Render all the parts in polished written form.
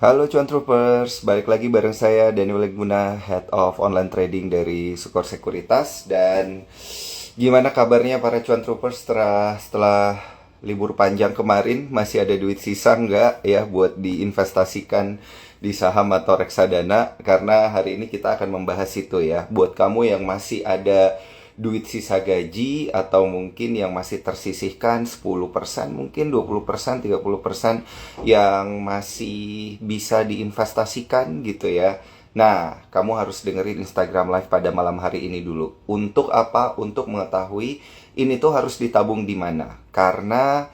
Halo Cuan Troopers, balik lagi bareng saya Daniel Leguna, Head of Online Trading dari Sukor Sekuritas. Dan gimana kabarnya para Cuan Troopers setelah libur panjang kemarin? Masih ada duit sisa nggak ya buat diinvestasikan di saham atau reksadana? Karena hari ini kita akan membahas itu ya. Buat kamu yang masih ada duit sisa gaji atau mungkin yang masih tersisihkan 10%, mungkin 20%, 30% yang masih bisa diinvestasikan gitu ya. Nah, kamu harus dengerin Instagram Live pada malam hari ini dulu. Untuk apa? Untuk mengetahui ini tuh harus ditabung di mana. Karena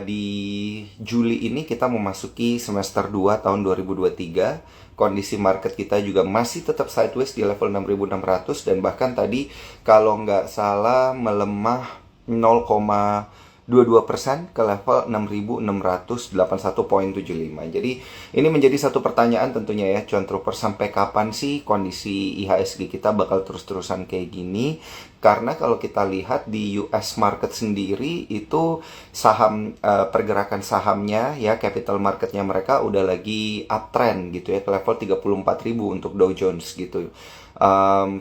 di Juli ini kita memasuki semester 2 tahun 2023. Kondisi market kita juga masih tetap sideways di level 6.600 dan bahkan tadi kalau nggak salah melemah 0,22% ke level 6.681,75. Jadi ini menjadi satu pertanyaan tentunya ya, Cuan Trooper, sampai kapan sih kondisi IHSG kita bakal terus-terusan kayak gini? Karena kalau kita lihat di US market sendiri itu saham pergerakan sahamnya ya, capital marketnya mereka udah lagi uptrend gitu ya, ke level 34.000 untuk Dow Jones gitu.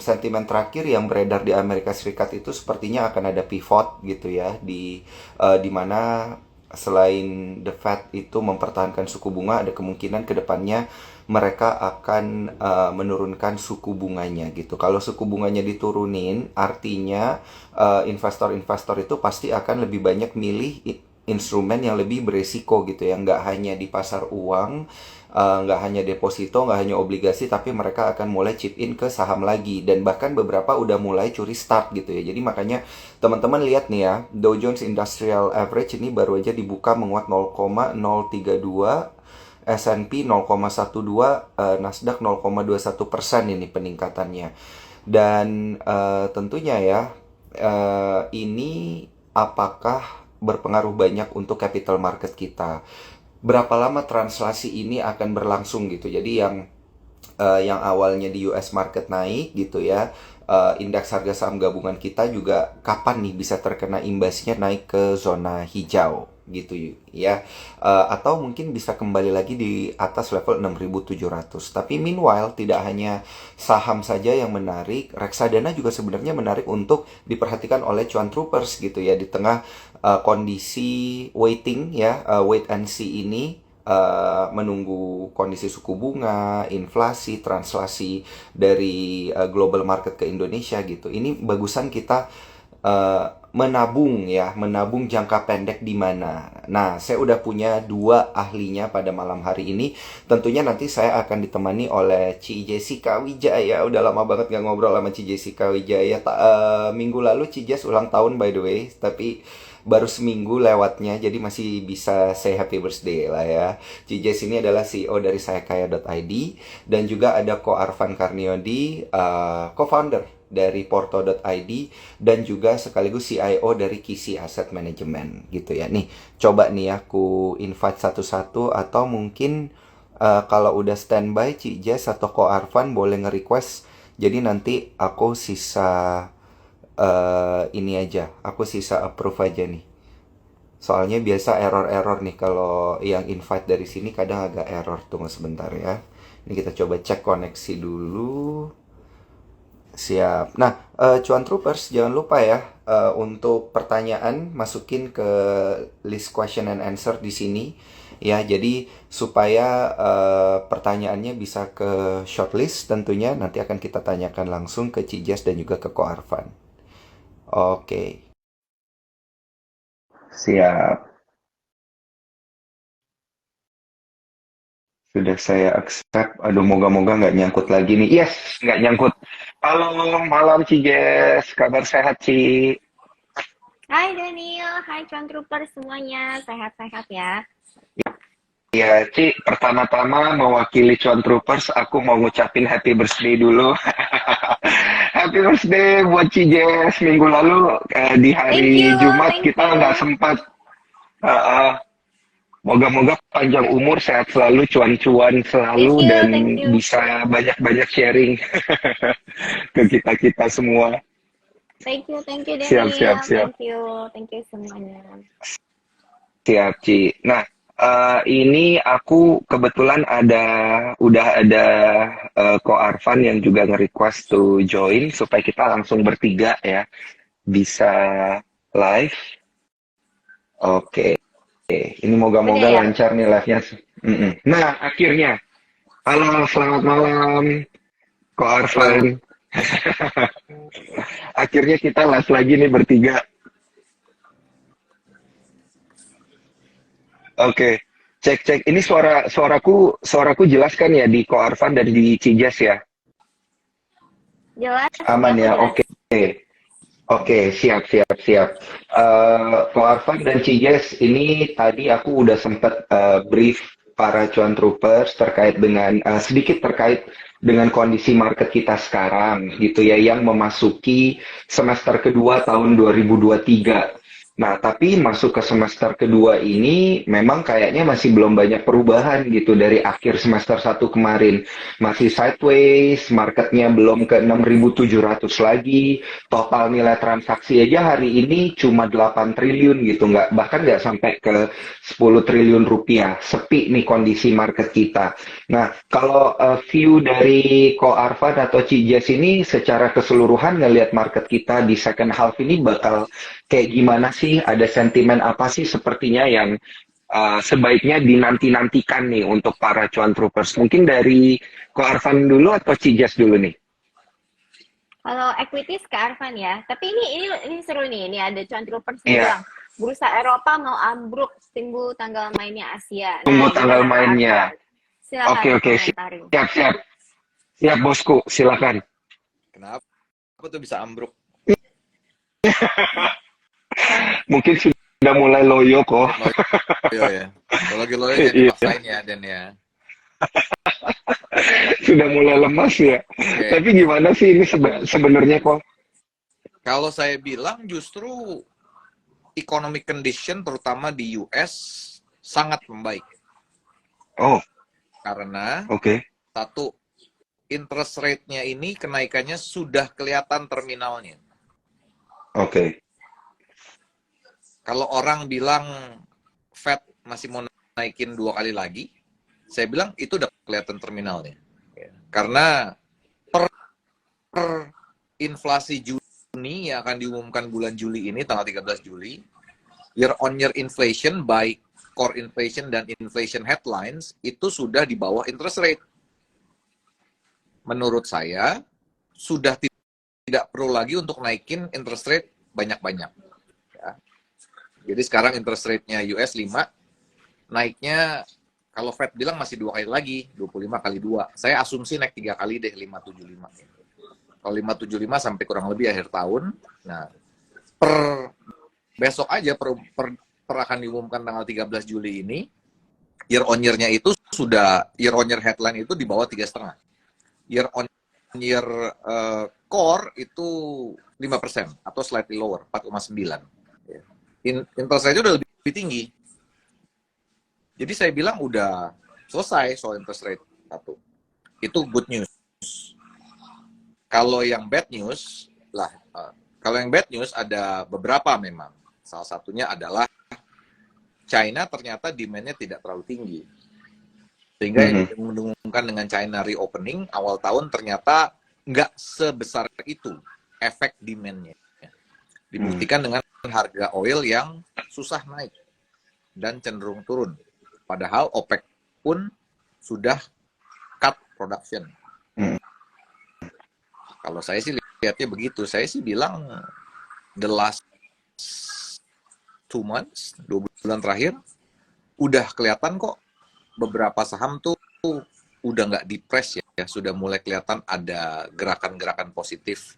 Sentimen terakhir yang beredar di Amerika Serikat itu sepertinya akan ada pivot gitu ya, di mana selain The Fed itu mempertahankan suku bunga, ada kemungkinan ke depannya mereka akan menurunkan suku bunganya gitu. Kalau suku bunganya diturunin, artinya investor-investor itu pasti akan lebih banyak milih instrumen yang lebih beresiko gitu ya, nggak hanya di pasar uang, nggak hanya deposito, nggak hanya obligasi, tapi mereka akan mulai chip in ke saham lagi, dan bahkan beberapa udah mulai curi start gitu ya. Jadi makanya teman-teman lihat nih ya, Dow Jones Industrial Average ini baru aja dibuka menguat 0,032, S&P 0,12, Nasdaq 0,21% ini peningkatannya. Dan tentunya ya, ini apakah berpengaruh banyak untuk capital market kita? Berapa lama translasi ini akan berlangsung gitu? Jadi yang awalnya di US market naik gitu ya, indeks harga saham gabungan kita juga kapan nih bisa terkena imbasnya naik ke zona hijau gitu ya. Atau mungkin bisa kembali lagi di atas level 6.700. Tapi meanwhile tidak hanya saham saja yang menarik, reksadana juga sebenarnya menarik untuk diperhatikan oleh Cuan Troopers gitu ya, di tengah kondisi waiting ya, wait and see ini, menunggu kondisi suku bunga, inflasi, translasi dari global market ke Indonesia gitu. Ini bagusan kita menabung ya, menabung jangka pendek di mana. Nah, saya udah punya dua ahlinya pada malam hari ini. Tentunya nanti saya akan ditemani oleh Ci Jessica Wijaya. Udah lama banget gak ngobrol sama Ci Jessica Wijaya. Minggu lalu Ci Jess ulang tahun by the way, tapi baru seminggu lewatnya, jadi masih bisa say happy birthday lah ya. Ci Jess ini adalah CEO dari sayakaya.id, dan juga ada Ko Arfan Karniodi, co-founder dari porto.id, dan juga sekaligus CIO dari Kisi Asset Management gitu ya. Nih, coba nih aku invite satu-satu, atau mungkin kalau udah standby Ci Jess atau Ko Arfan boleh nge-request. Jadi nanti aku sisa ini aja, aku sisa approve aja nih. Soalnya biasa error-error nih kalau yang invite dari sini, kadang agak error. Tunggu sebentar ya. Ini kita coba cek koneksi dulu. Siap. Nah, Cuan Troopers, jangan lupa ya, untuk pertanyaan masukin ke list question and answer di sini ya. Jadi supaya pertanyaannya bisa ke shortlist, tentunya nanti akan kita tanyakan langsung ke Cijas dan juga ke Ko Arfan. Oke, siap. Sudah saya accept. Aduh, moga-moga nggak nyangkut lagi nih. Yes, nggak nyangkut. Halo, malam Cijes. Kabar sehat, Ci? Hai Daniel, hai Cuan Trooper semuanya, sehat-sehat ya. Ya, Ci, pertama-tama mewakili Cuan Troopers, aku mau ngucapin happy birthday dulu. Happy birthday buat Cijes. Minggu lalu di Thank hari you, Jumat thank kita nggak you. sempat. Uh, uh, Moga-moga panjang umur, sehat selalu, cuan-cuan Thank selalu, you, dan thank you. bisa banyak-banyak sharing ke kita-kita semua. Thank you Siap, siap, Daniel, siap. thank you semuanya. Siap, Ci. Nah, Ini aku kebetulan udah ada Ko Arfan yang juga nge-request to join supaya kita langsung bertiga ya bisa live. Oke, ini Udah moga-moga ya? lancar nih live-nya. Nah, akhirnya. Halo, selamat malam, Ko Halo. Arfan. Akhirnya kita live lagi nih bertiga. Oke, cek cek. Ini suaraku jelas kan ya di Ko Arfan dan di Cijas ya? Jelas, di Aman aku ya. jelas. Oke. Oke, siap, siap, siap. Ko Arfan dan Cijas, ini tadi aku udah sempat brief para cuan troopers terkait dengan sedikit terkait dengan kondisi market kita sekarang gitu ya, yang memasuki semester kedua tahun 2023. Nah, tapi masuk ke semester kedua ini memang kayaknya masih belum banyak perubahan gitu dari akhir semester satu kemarin. Masih sideways, marketnya belum ke 6.700 lagi, total nilai transaksi aja hari ini cuma 8 triliun gitu, bahkan nggak sampai ke 10 triliun rupiah. Sepi nih kondisi market kita. Nah, kalau view dari Ko Arfan atau Cijas ini secara keseluruhan ngelihat market kita di second half ini bakal kayak gimana sih? Ada sentimen apa sih sepertinya yang sebaiknya dinanti-nantikan nih untuk para cuan troopers? Mungkin dari Ko Arfan dulu atau Cijas dulu nih? Kalau equities ke Arfan ya. Tapi ini seru nih. Ini ada cuan troopers yang Iya, bilang bursa Eropa mau ambruk, tunggu tanggal mainnya Asia. tunggu Nah, tanggal gimana Kak mainnya. Arfan? Silakan Oke, oke, komentari. siap, siap. Siap, bosku. Silakan. Kenapa tuh bisa ambruk? Mungkin sudah mulai loyo kok. Loyo ya. Kalau lagi loyo jangan Iya, dipaksain ya, Den ya. sudah mulai lemas ya. Oke. Tapi gimana sih ini sebenarnya kok? Kalau saya bilang justru economic condition terutama di US sangat membaik. Oh, Karena oke. satu, interest rate-nya ini kenaikannya sudah kelihatan terminalnya. Oke. Kalau orang bilang Fed masih mau naikin 2 kali lagi, saya bilang itu udah kelihatan terminalnya. Karena per inflasi Juni yang akan diumumkan bulan Juli ini, tanggal 13 Juli, year on year inflation, baik core inflation dan inflation headlines, itu sudah di bawah interest rate. Menurut saya, sudah tidak perlu lagi untuk naikin interest rate banyak-banyak. Ya. Jadi sekarang interest rate-nya US 5, naiknya kalau Fed bilang masih 2 kali lagi, 25 kali 2. Saya asumsi naik 3 kali deh, 575. Kalau 575 sampai kurang lebih akhir tahun. Nah, per besok aja per akan diumumkan tanggal 13 Juli ini, year on year-nya itu sudah, year on year headline itu di bawah 3,5. Year on year core itu 5% atau slightly lower, 4,9. Interest rate udah lebih tinggi. Jadi saya bilang udah selesai soal interest rate satu. Itu good news. Kalau yang bad news kalau yang bad news ada beberapa memang. Salah satunya adalah China ternyata demand-nya tidak terlalu tinggi. Sehingga yang mendengungkan dengan China reopening awal tahun ternyata nggak sebesar itu efek demand-nya. Dibuktikan dengan harga oil yang susah naik dan cenderung turun. Padahal OPEC pun sudah cut production. Kalau saya sih lihatnya begitu. Saya sih bilang the last 2 months, 2 bulan terakhir, udah kelihatan kok beberapa saham tuh udah nggak depres ya. Sudah mulai kelihatan ada gerakan-gerakan positif.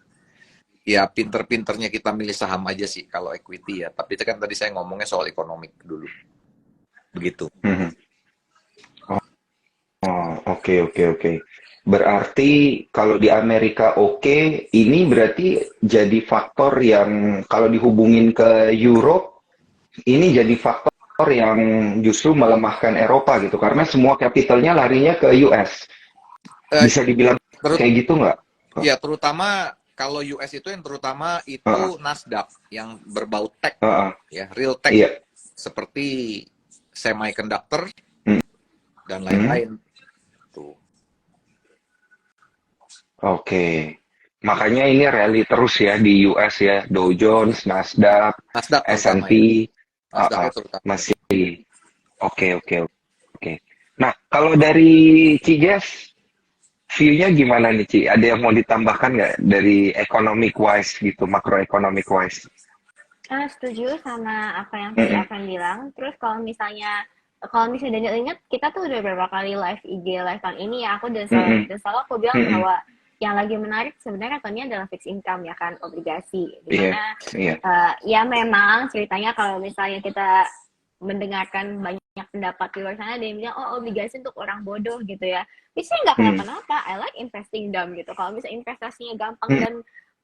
Ya pinter-pinternya kita milih saham aja sih kalau equity ya. Tapi itu kan tadi saya ngomongnya soal ekonomik dulu. Begitu. Oh, oke. Berarti kalau di Amerika oke, ini berarti jadi faktor yang kalau dihubungin ke Europe, ini jadi faktor yang justru melemahkan Eropa gitu, karena semua capitalnya larinya ke US. Bisa dibilang kayak gitu nggak? Ya, terutama kalau US itu yang terutama itu Nasdaq yang berbau tech, ya real tech, Iya. seperti semiconductor Hmm. dan lain-lain. Tuh. Oke. Makanya ini rally terus ya di US ya, Dow Jones, Nasdaq, Nasdaq terutama S&P, ya. ah, ah, Nasdaq terutama. masih oke oke oke. Nah, kalau dari Cijes, view-nya gimana nih Ci? Ada yang mau ditambahkan nggak dari economic wise gitu, macroeconomic wise? Setuju sama apa yang tadi Mm-mm, Akan bilang. Terus kalau misalnya Daniel ingat, kita tuh udah beberapa kali live IG live tahun ini ya. Aku mm-mm, dan selalu aku bilang mm-mm. bahwa yang lagi menarik sebenarnya tahun ini adalah fixed income ya kan, obligasi. Iya, Dimana iya. ya memang ceritanya kalau misalnya kita mendengarkan banyak pendapat di luar sana, ada yang bilang oh obligasi untuk orang bodoh gitu ya. Tapi saya nggak Hmm, kenapa-napa. I like investing them gitu. Kalau misalnya investasinya gampang hmm, dan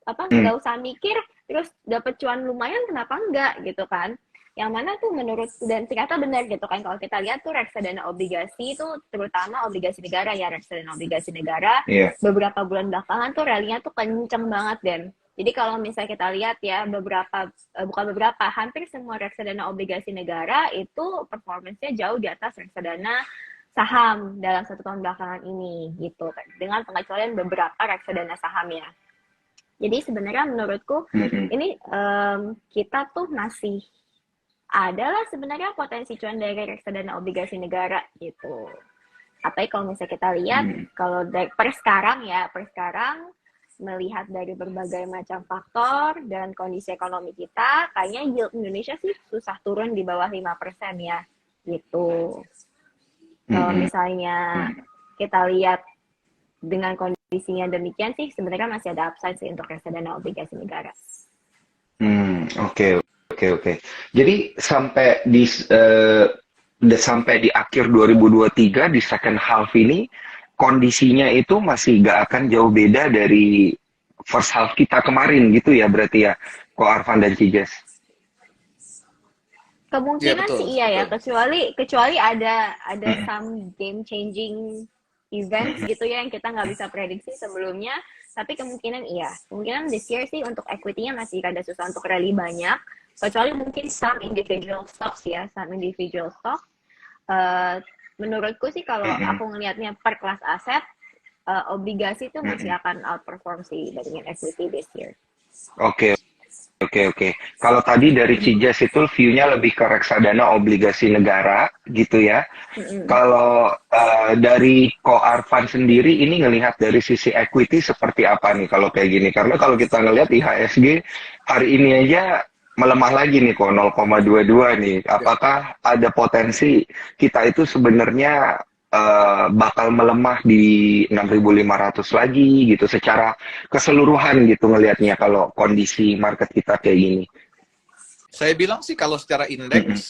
apa hmm, nggak usah mikir terus dapat cuan lumayan, kenapa enggak gitu kan. Yang mana tuh menurut, dan ternyata benar gitu kan, kalau kita lihat tuh reksadana obligasi itu, terutama obligasi negara ya, reksadana obligasi negara iya. beberapa bulan belakangan tuh rally-nya tuh kenceng banget. Dan jadi kalau misalnya kita lihat ya, bukan beberapa, hampir semua reksadana obligasi negara itu performance-nya jauh di atas reksadana saham dalam 1 tahun belakangan ini gitu, dengan pengecualian beberapa reksadana saham ya. Jadi sebenarnya menurutku Mm-mm, ini kita tuh masih adalah sebenarnya potensi cuan dari reksadana obligasi negara gitu. Apalagi kalau misalnya kita lihat, mm, kalau per sekarang melihat dari berbagai macam faktor dan kondisi ekonomi kita, kayaknya yield Indonesia sih susah turun di bawah 5% ya gitu. Kalau mm-mm. misalnya kita lihat dengan kondisinya demikian sih, sebenarnya masih ada upside sih untuk reksadana obligasi negara. Oke, oke, oke. Jadi sampai di akhir 2023 di second half ini kondisinya itu masih gak akan jauh beda dari first half kita kemarin gitu ya berarti ya, Ko Arfan dan Cijes. Iya Kemungkinan betul, sih iya ya, betul. kecuali ada Mm, some game changing events gitu ya yang kita nggak bisa prediksi sebelumnya. Tapi kemungkinan iya, kemungkinan this year sih untuk equity-nya masih ada susah untuk rally banyak. Kecuali mungkin some individual stocks ya, some individual stock. Eh, Menurutku sih kalau mm-mm, aku ngelihatnya per kelas aset, obligasi itu masih mm-mm. akan outperform sih dibandingin equity this year. Oke, oke, oke. Kalau tadi dari Cijes itu view-nya lebih ke reksadana obligasi negara gitu ya. Mm-mm. Kalau dari Ko Arfan sendiri ini ngelihat dari sisi equity seperti apa nih kalau kayak gini? Karena kalau kita ngelihat IHSG hari ini aja melemah lagi nih kok 0,22 nih. Ya. Apakah ada potensi kita itu sebenarnya bakal melemah di 6.500 lagi gitu secara keseluruhan gitu ngelihatnya kalau kondisi market kita kayak gini. Saya bilang sih kalau secara Mm-mm. indeks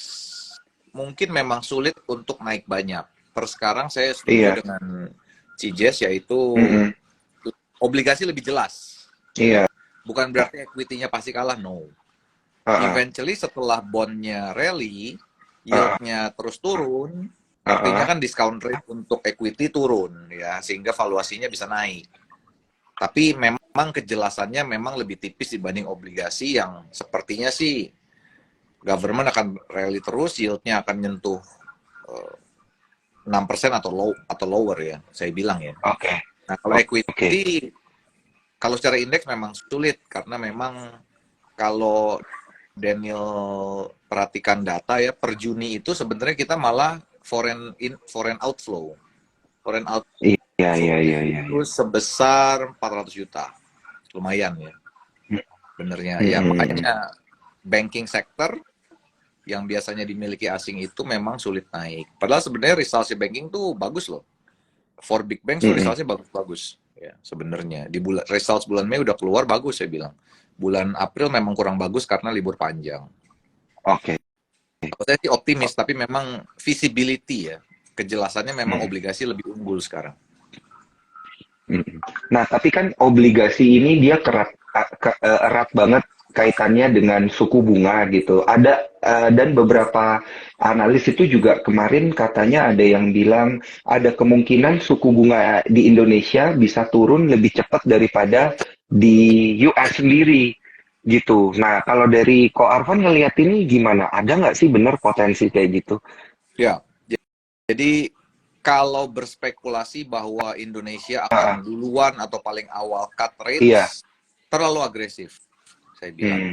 mungkin memang sulit untuk naik banyak. Per sekarang saya setuju Iya. dengan Cijes, yaitu Mm-mm. obligasi lebih jelas. Iya. Bukan berarti equity-nya pasti kalah, no. Uh-uh. Eventually setelah bondnya rally, Uh-uh. yield-nya terus turun, artinya Uh-uh. kan discount rate untuk equity turun, ya, sehingga valuasinya bisa naik. Tapi memang kejelasannya memang lebih tipis dibanding obligasi yang sepertinya sih government akan rally terus, yield-nya akan nyentuh 6% atau lower ya, saya bilang ya. Oke. Nah, kalau Oke. equity, kalau secara indeks memang sulit, karena memang kalau Daniel perhatikan data ya, per Juni itu sebenarnya kita malah foreign outflow. Foreign Iya, iya, iya, outflow-nya iya. itu sebesar 400 juta. Lumayan ya, benernya. Ya, Mm-mm. makanya banking sector yang biasanya dimiliki asing itu memang sulit naik. Padahal sebenarnya results banking tuh bagus loh. For big banks tuh Mm-mm. results bagus-bagus. Ya, sebenarnya di results bulan Mei udah keluar bagus saya bilang. Bulan April memang kurang bagus karena libur panjang. Oke. Kalau saya sih optimis, tapi memang visibility ya, kejelasannya memang Mm-mm. obligasi lebih unggul sekarang. Mm-mm. Nah, tapi kan obligasi ini dia erat banget kaitannya dengan suku bunga gitu. Dan beberapa analis itu juga kemarin katanya ada yang bilang ada kemungkinan suku bunga di Indonesia bisa turun lebih cepat daripada di US sendiri gitu. Nah, kalau dari Ko Arfan ngelihat ini gimana? Ada nggak sih benar potensi kayak gitu? Ya, jadi kalau berspekulasi bahwa Indonesia Ah, akan duluan atau paling awal cut iya. rates, terlalu agresif, saya bilang.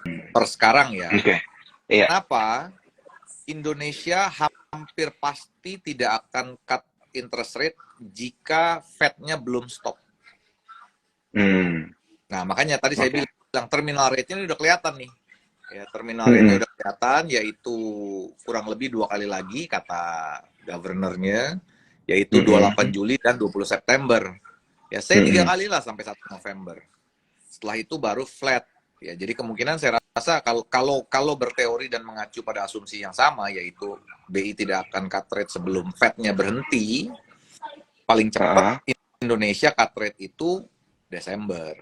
Hmm, Per sekarang ya. oke. Iya. Kenapa? Indonesia hampir pasti tidak akan cut interest rate jika Fed-nya belum stop. Hmm, Nah, makanya tadi saya oke. bilang terminal rate-nya ini udah kelihatan nih. Ya, terminal rate-nya Hmm, udah kelihatan, yaitu kurang lebih 2 kali lagi kata governornya, yaitu hmm, 28 Juli dan 20 September. Ya, saya 3 kali lah sampai 1 November. Setelah itu baru flat. Ya, jadi kemungkinan saya rasa kalau berteori dan mengacu pada asumsi yang sama, yaitu BI tidak akan cut rate sebelum Fed-nya berhenti, paling cepat ah, Indonesia cut rate itu Desember.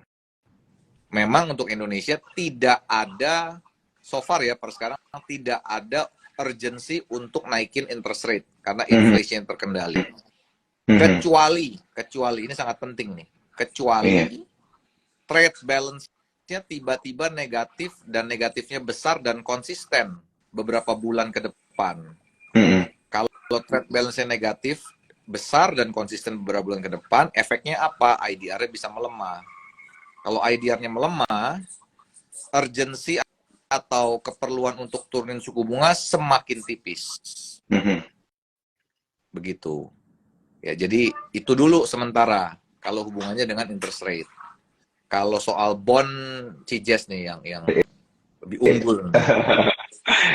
Memang untuk Indonesia tidak ada, so far ya per sekarang tidak ada urgensi untuk naikin interest rate karena hmm, inflation terkendali. hmm, Kecuali ini sangat penting nih, iya. kecuali trade balance-nya tiba-tiba negatif dan negatifnya besar dan konsisten beberapa bulan ke depan. Hmm, Kalau trade balance-nya negatif besar dan konsisten beberapa bulan ke depan, efeknya apa? IDR-nya bisa melemah. Kalau IDR-nya melemah, urgensi atau keperluan untuk turunin suku bunga semakin tipis. hmm. Begitu. Ya, jadi itu dulu sementara kalau hubungannya dengan interest rate. Kalau soal bond CJS nih yang lebih unggul nih.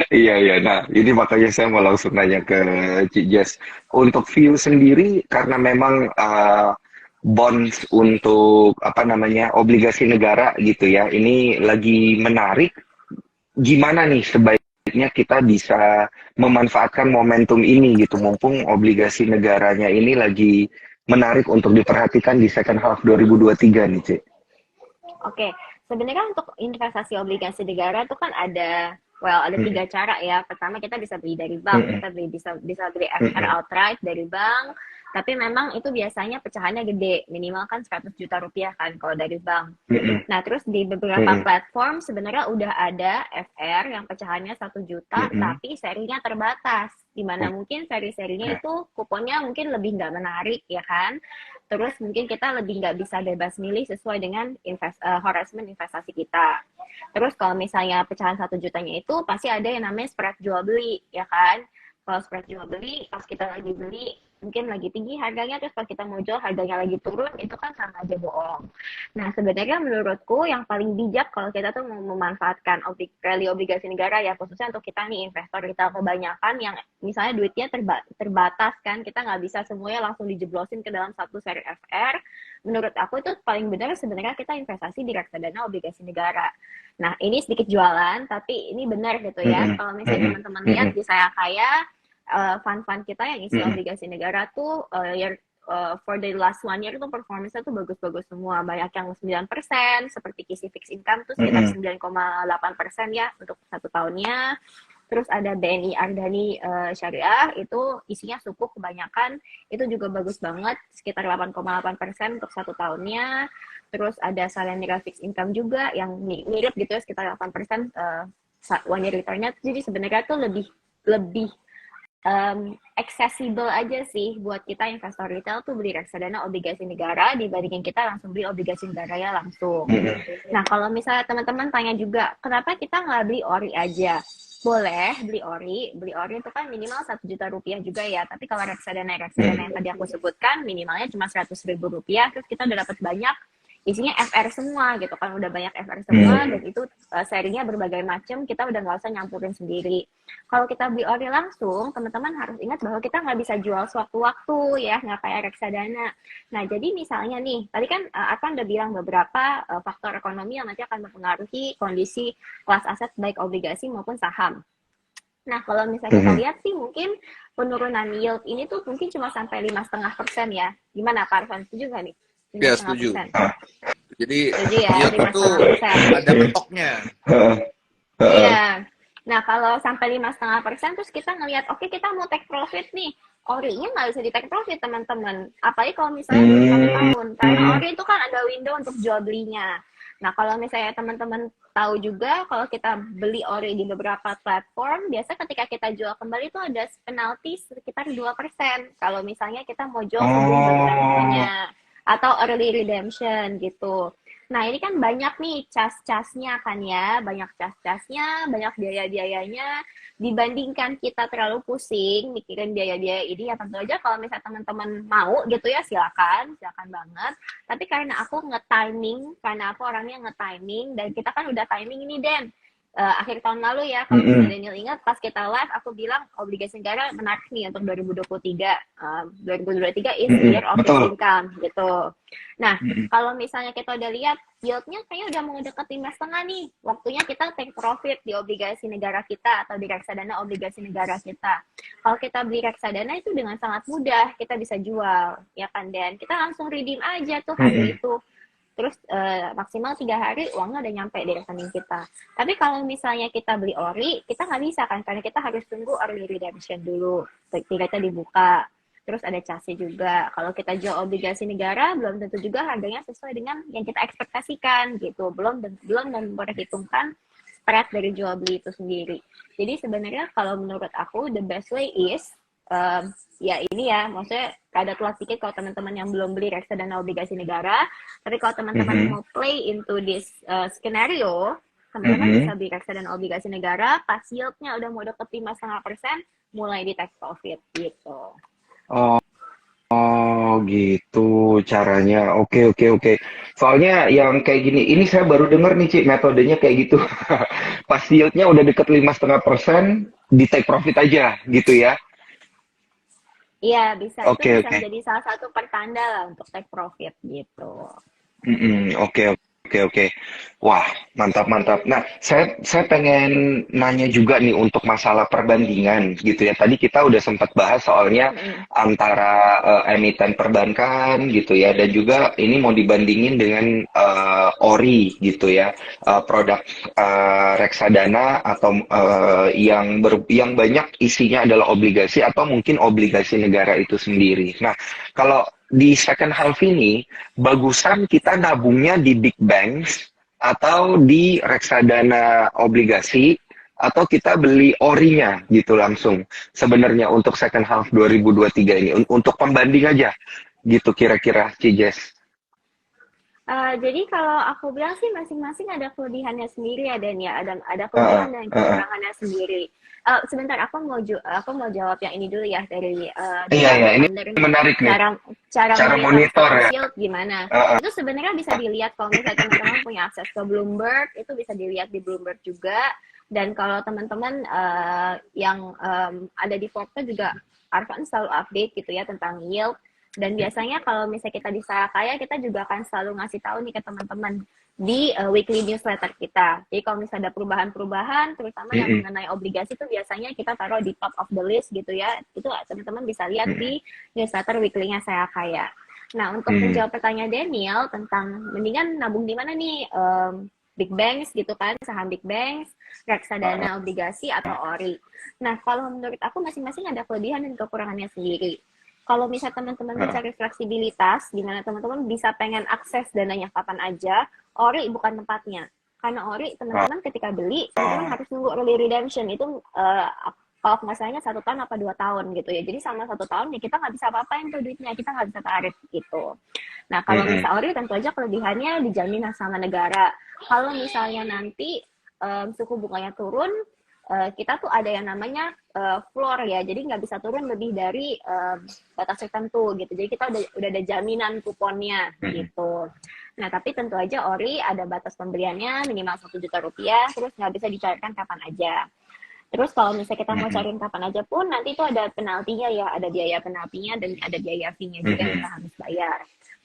Iya, iya. Nah, ini makanya saya mau langsung nanya ke Cik Jess. Untuk view sendiri, karena memang bonds untuk apa namanya obligasi negara gitu ya, ini lagi menarik. Gimana nih sebaiknya kita bisa memanfaatkan momentum ini gitu, mumpung obligasi negaranya ini lagi menarik untuk diperhatikan di second half 2023 nih, Cik. Oke, sebenarnya untuk investasi obligasi negara itu kan ada, well, ada Mm-mm, 3 cara ya. Pertama kita bisa beli dari bank, mm-mm, kita bisa beli FR mm-mm, outright dari bank. Tapi memang itu biasanya pecahannya gede, minimal kan 100 juta rupiah kan kalau dari bank. mm-mm, Nah, terus di beberapa mm-mm, platform sebenarnya udah ada FR yang pecahannya 1 juta, mm-mm. tapi serinya terbatas. Di mana mungkin seri-serinya Oke. itu kuponnya mungkin lebih nggak menarik, ya kan? Terus mungun kita lebih nggak bisa bebas milih sesuai dengan harassment investasi kita. Terus kalau misalnya pecahan 1 jutanya itu pasti ada yang namanya spread jual beli, ya kan? Kalau spread jual beli, pas kita lagi beli mungkin lagi tinggi harganya, terus pas kita mau jual harganya lagi turun, itu kan sama aja bohong. Nah, sebenarnya menurutku yang paling bijak kalau kita tuh mau memanfaatkan rally obligasi negara ya, khususnya untuk kita nih investor kita kebanyakan yang misalnya duitnya terbatas kan, kita nggak bisa semuanya langsung dijeblosin ke dalam satu seri FR. Menurut aku itu paling benar sebenarnya kita investasi di reksadana obligasi negara. Nah, ini sedikit jualan, tapi ini benar gitu ya. Mm-mm, Kalau misalnya mm-mm, teman-teman lihat mm-mm, di Saya Kaya, fund-fund kita yang isi mm-mm. obligasi negara tuh for the last 1 year tuh performance-nya tuh bagus-bagus semua. Banyak yang 9%, seperti Kisi Fixed Income tuh sekitar Mm-mm. 9,8% ya untuk 1 tahunnya. Terus ada BNI Ardhani Syariah, itu isinya sukuk kebanyakan, itu juga bagus banget, sekitar 8,8% untuk 1 tahunnya. Terus ada Salemira Fixed Income juga yang mirip gitu ya, sekitar 8% 1 year return-nya. Jadi sebenarnya tuh lebih lebih accessible aja sih buat kita investor retail tuh beli reksadana obligasi negara dibandingin kita langsung beli obligasi negara ya langsung. Mm-mm. Nah, kalau misalnya teman-teman tanya juga, kenapa kita nggak beli ori aja? Boleh beli ori. Beli ori itu kan minimal 1 juta rupiah juga ya. Tapi kalau reksadana yang tadi aku sebutkan, minimalnya cuma 100 ribu rupiah. Terus kita udah dapat banyak, isinya FR semua gitu kan. Udah banyak FR semua, dan itu serinya berbagai macam. Kita udah nggak usah nyampurin sendiri. Kalau kita beli ori langsung, teman-teman harus ingat bahwa kita nggak bisa jual sewaktu-waktu ya, nggak kayak reksadana. Nah, jadi misalnya nih, tadi kan Arfan udah bilang beberapa faktor ekonomi yang nanti akan mempengaruhi kondisi kelas aset baik obligasi maupun saham. Nah, kalau misalnya kita Mm-mm. lihat sih mungkin penurunan yield ini tuh mungkin cuma sampai 5,5% ya. Gimana Pak Arfan? Setuju nggak nih? lima Ya, setengah setuju. persen. Ah, Jadi Setuju ya, yield lima itu setengah persen. ada mentoknya. heeh, heeh. Iya. Nah, kalau sampai 5,5%, terus kita ngelihat, oke kita mau take profit nih. Ori-nya nggak bisa di take profit, teman-teman. Apalagi kalau misalnya belum 1 Hmm, tahun. Karena ori itu kan ada window untuk jual belinya. Nah, kalau misalnya teman-teman tahu juga, kalau kita beli ori di beberapa platform, biasa ketika kita jual kembali itu ada penalti sekitar 2% kalau misalnya kita mau jual sebelum Oh, berita-beritanya atau early redemption gitu. Nah, ini kan banyak nih cas-casnya kan ya, banyak cas-casnya, banyak biaya-biayanya. Dibandingkan kita terlalu pusing mikirin biaya-biaya ini, ya tentu aja kalau misalnya teman-teman mau gitu ya, silakan, silakan banget. Tapi karena aku nge-timing, karena aku orangnya nge-timing, dan kita kan udah timing ini, Den. Akhir tahun lalu ya, kalau misalnya mm-mm. Daniel ingat, pas kita live, aku bilang obligasi negara menarik nih untuk 2023. 2023 is the Mm-mm. year of fixed Betul. income, gitu. Nah, Mm-mm. kalau misalnya kita udah lihat, yieldnya kayaknya udah mau deket 5,5 nih. Waktunya kita take profit di obligasi negara kita atau di reksadana obligasi negara kita. Kalau kita beli reksadana itu dengan sangat mudah kita bisa jual, ya kan, Dan? Kita langsung redeem aja tuh hari Mm-mm. itu. Terus maksimal 3 hari uangnya udah nyampe di rekening kita. Tapi kalau misalnya kita beli ori, kita nggak bisa kan, karena kita harus tunggu early redemption dulu. Tiketnya dibuka. Terus ada casnya juga. Kalau kita jual obligasi negara, belum tentu juga harganya sesuai dengan yang kita ekspektasikan gitu. Belum memperhitungkan spread dari jual beli itu sendiri. Jadi sebenarnya kalau menurut aku the best way is ya ini ya, maksudnya ada telat sedikit kalau teman-teman yang belum beli reksadana obligasi negara, tapi kalau teman-teman Mhm. mau play into this scenario, teman-teman Mhm. bisa beli reksadana obligasi negara, pas yieldnya udah mau deket 5,5%, mulai di take profit gitu. Oh, oh gitu caranya. Oke, oke, oke. Soalnya yang kayak gini, ini saya baru dengar nih, Cik, metodenya kayak gitu. Pas yieldnya udah deket 5,5%, di take profit aja gitu ya. Iya, bisa. Itu Oke, bisa oke. menjadi salah satu pertanda lah untuk take profit gitu. Mm-mm, oke, oke, oke. Wah, mantap, mantap. Nah, saya pengen nanya juga nih untuk masalah perbandingan gitu ya. Tadi kita udah sempat bahas soalnya Mm-mm. antara emiten perbankan gitu ya, dan juga ini mau dibandingin dengan ori gitu ya, produk reksadana atau yang banyak isinya adalah obligasi atau mungkin obligasi negara itu sendiri. Nah, kalau di second half ini bagusan kita nabungnya di big banks atau di reksadana obligasi atau kita beli orinya gitu langsung sebenarnya untuk second half 2023 ini untuk pembanding aja gitu kira-kira Cijes. Jadi kalau aku bilang sih masing-masing ada kelebihannya sendiri ya, Dan ya, ada Heeh, kelebihan dan heeh. kekurangannya sendiri. Sebentar, aku mau jawab yang ini dulu ya, Iya, dari iya, ini founder nih. menarik nih Cara cara cara monitor monitor status ya. yield gimana? Heeh, Itu sebenarnya bisa dilihat kalau misalnya teman-teman punya akses ke Bloomberg, itu bisa dilihat di Bloomberg juga. Dan kalau teman-teman yang ada di Forte juga, Arfan selalu update gitu ya tentang yield. Dan biasanya kalau misalnya kita di Sarakaya, kita juga akan selalu ngasih tahu nih ke teman-teman di weekly newsletter kita. Jadi kalau misalnya ada perubahan-perubahan, terutama yang mm-mm, mengenai obligasi itu biasanya kita taruh di top of the list gitu ya. Itu teman-teman bisa lihat mm-mm, di newsletter weekly-nya Sarakaya. Nah, untuk mm-mm. menjawab pertanyaan Daniel tentang mendingan nabung di mana nih, big banks gitu kan, saham big banks, reksadana obligasi atau ori. Nah, kalau menurut aku masing-masing ada kelebihan dan kekurangannya sendiri. Kalau misalnya teman-teman Heeh. mencari fleksibilitas, di mana teman-teman bisa pengen akses dananya kapan aja, ori bukan tempatnya. Karena ori, teman-teman ketika beli, teman-teman Oh, harus nunggu early redemption. Itu kalau nggak salahnya 1 tahun apa 2 tahun gitu ya. Jadi selama 1 tahun ya kita nggak bisa apa-apain tuh duitnya, kita nggak bisa tarik gitu. Nah, kalau mm-mm, misal ori tentu aja kelebihannya dijamin sama negara. Kalau misalnya nanti suku bunganya turun, kita tuh ada yang namanya floor ya, jadi nggak bisa turun lebih dari batas tertentu gitu. Jadi kita udah ada jaminan kuponnya mm-mm, gitu. Nah, tapi tentu aja ori ada batas pembeliannya minimal 1 juta rupiah, terus nggak bisa dicairkan kapan aja. Terus kalau misalnya kita mau mm-mm, cariin kapan aja pun, nanti itu ada penaltinya ya, ada biaya penaltinya dan ada biaya fee-nya juga yang mm-mm, kita harus bayar.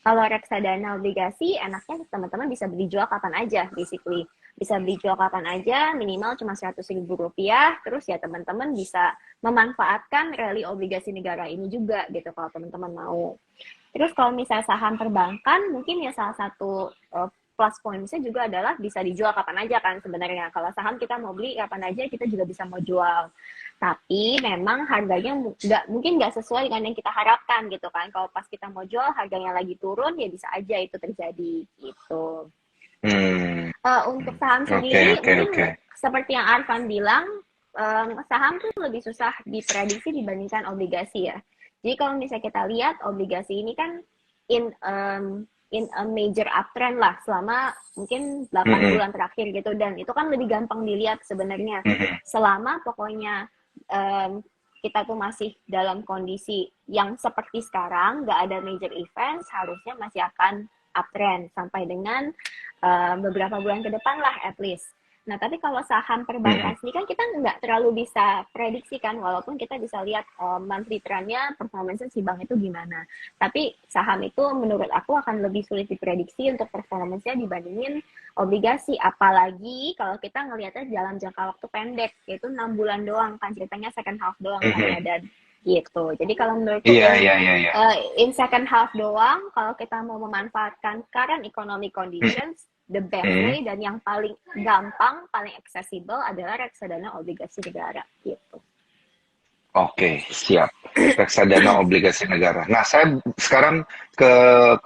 Kalau reksadana obligasi, enaknya teman-teman bisa beli jual kapan aja, basically. Bisa beli jual kapan aja, minimal cuma 100 ribu rupiah, terus ya teman-teman bisa memanfaatkan rally obligasi negara ini juga gitu, kalau teman-teman mau. Terus kalau misalnya saham perbankan, mungkin ya salah satu plus pointsnya juga adalah bisa dijual kapan aja kan sebenarnya. Kalau saham kita mau beli kapan aja, kita juga bisa mau jual. Tapi memang harganya mungkin nggak sesuai dengan yang kita harapkan gitu kan. Kalau pas kita mau jual harganya lagi turun, ya bisa aja itu terjadi gitu. Hmm. Untuk saham Oke, sendiri, oke, mungkin oke. seperti yang Arfan bilang, saham tuh lebih susah diprediksi dibandingkan obligasi ya. Jadi kalau misalnya kita lihat obligasi ini kan in in a major uptrend lah selama mungkin 8 Mm-mm. bulan terakhir gitu, dan itu kan lebih gampang dilihat sebenarnya. Mhm. Selama pokoknya kita tuh masih dalam kondisi yang seperti sekarang, nggak ada major event, harusnya masih akan uptrend sampai dengan beberapa bulan ke depan lah at least. Nah, tapi kalau saham Mhm. perbankan sendiri kan kita nggak terlalu bisa prediksikan, walaupun kita bisa lihat monthly trend-nya, performance si bank itu gimana. Tapi saham itu menurut aku akan lebih sulit diprediksi untuk performance-nya dibandingin obligasi. Apalagi kalau kita ngelihatnya dalam jangka waktu pendek, yaitu 6 bulan doang kan, ceritanya second half doang kan Mhm. ya, dan gitu. Jadi kalau menurutku Iya, iya, iya, iya. in second half doang, kalau kita mau memanfaatkan current economic conditions, the best Mhm. way dan yang paling gampang, paling accessible adalah reksadana obligasi negara gitu. Oke, siap. Reksadana obligasi negara. Nah, saya sekarang ke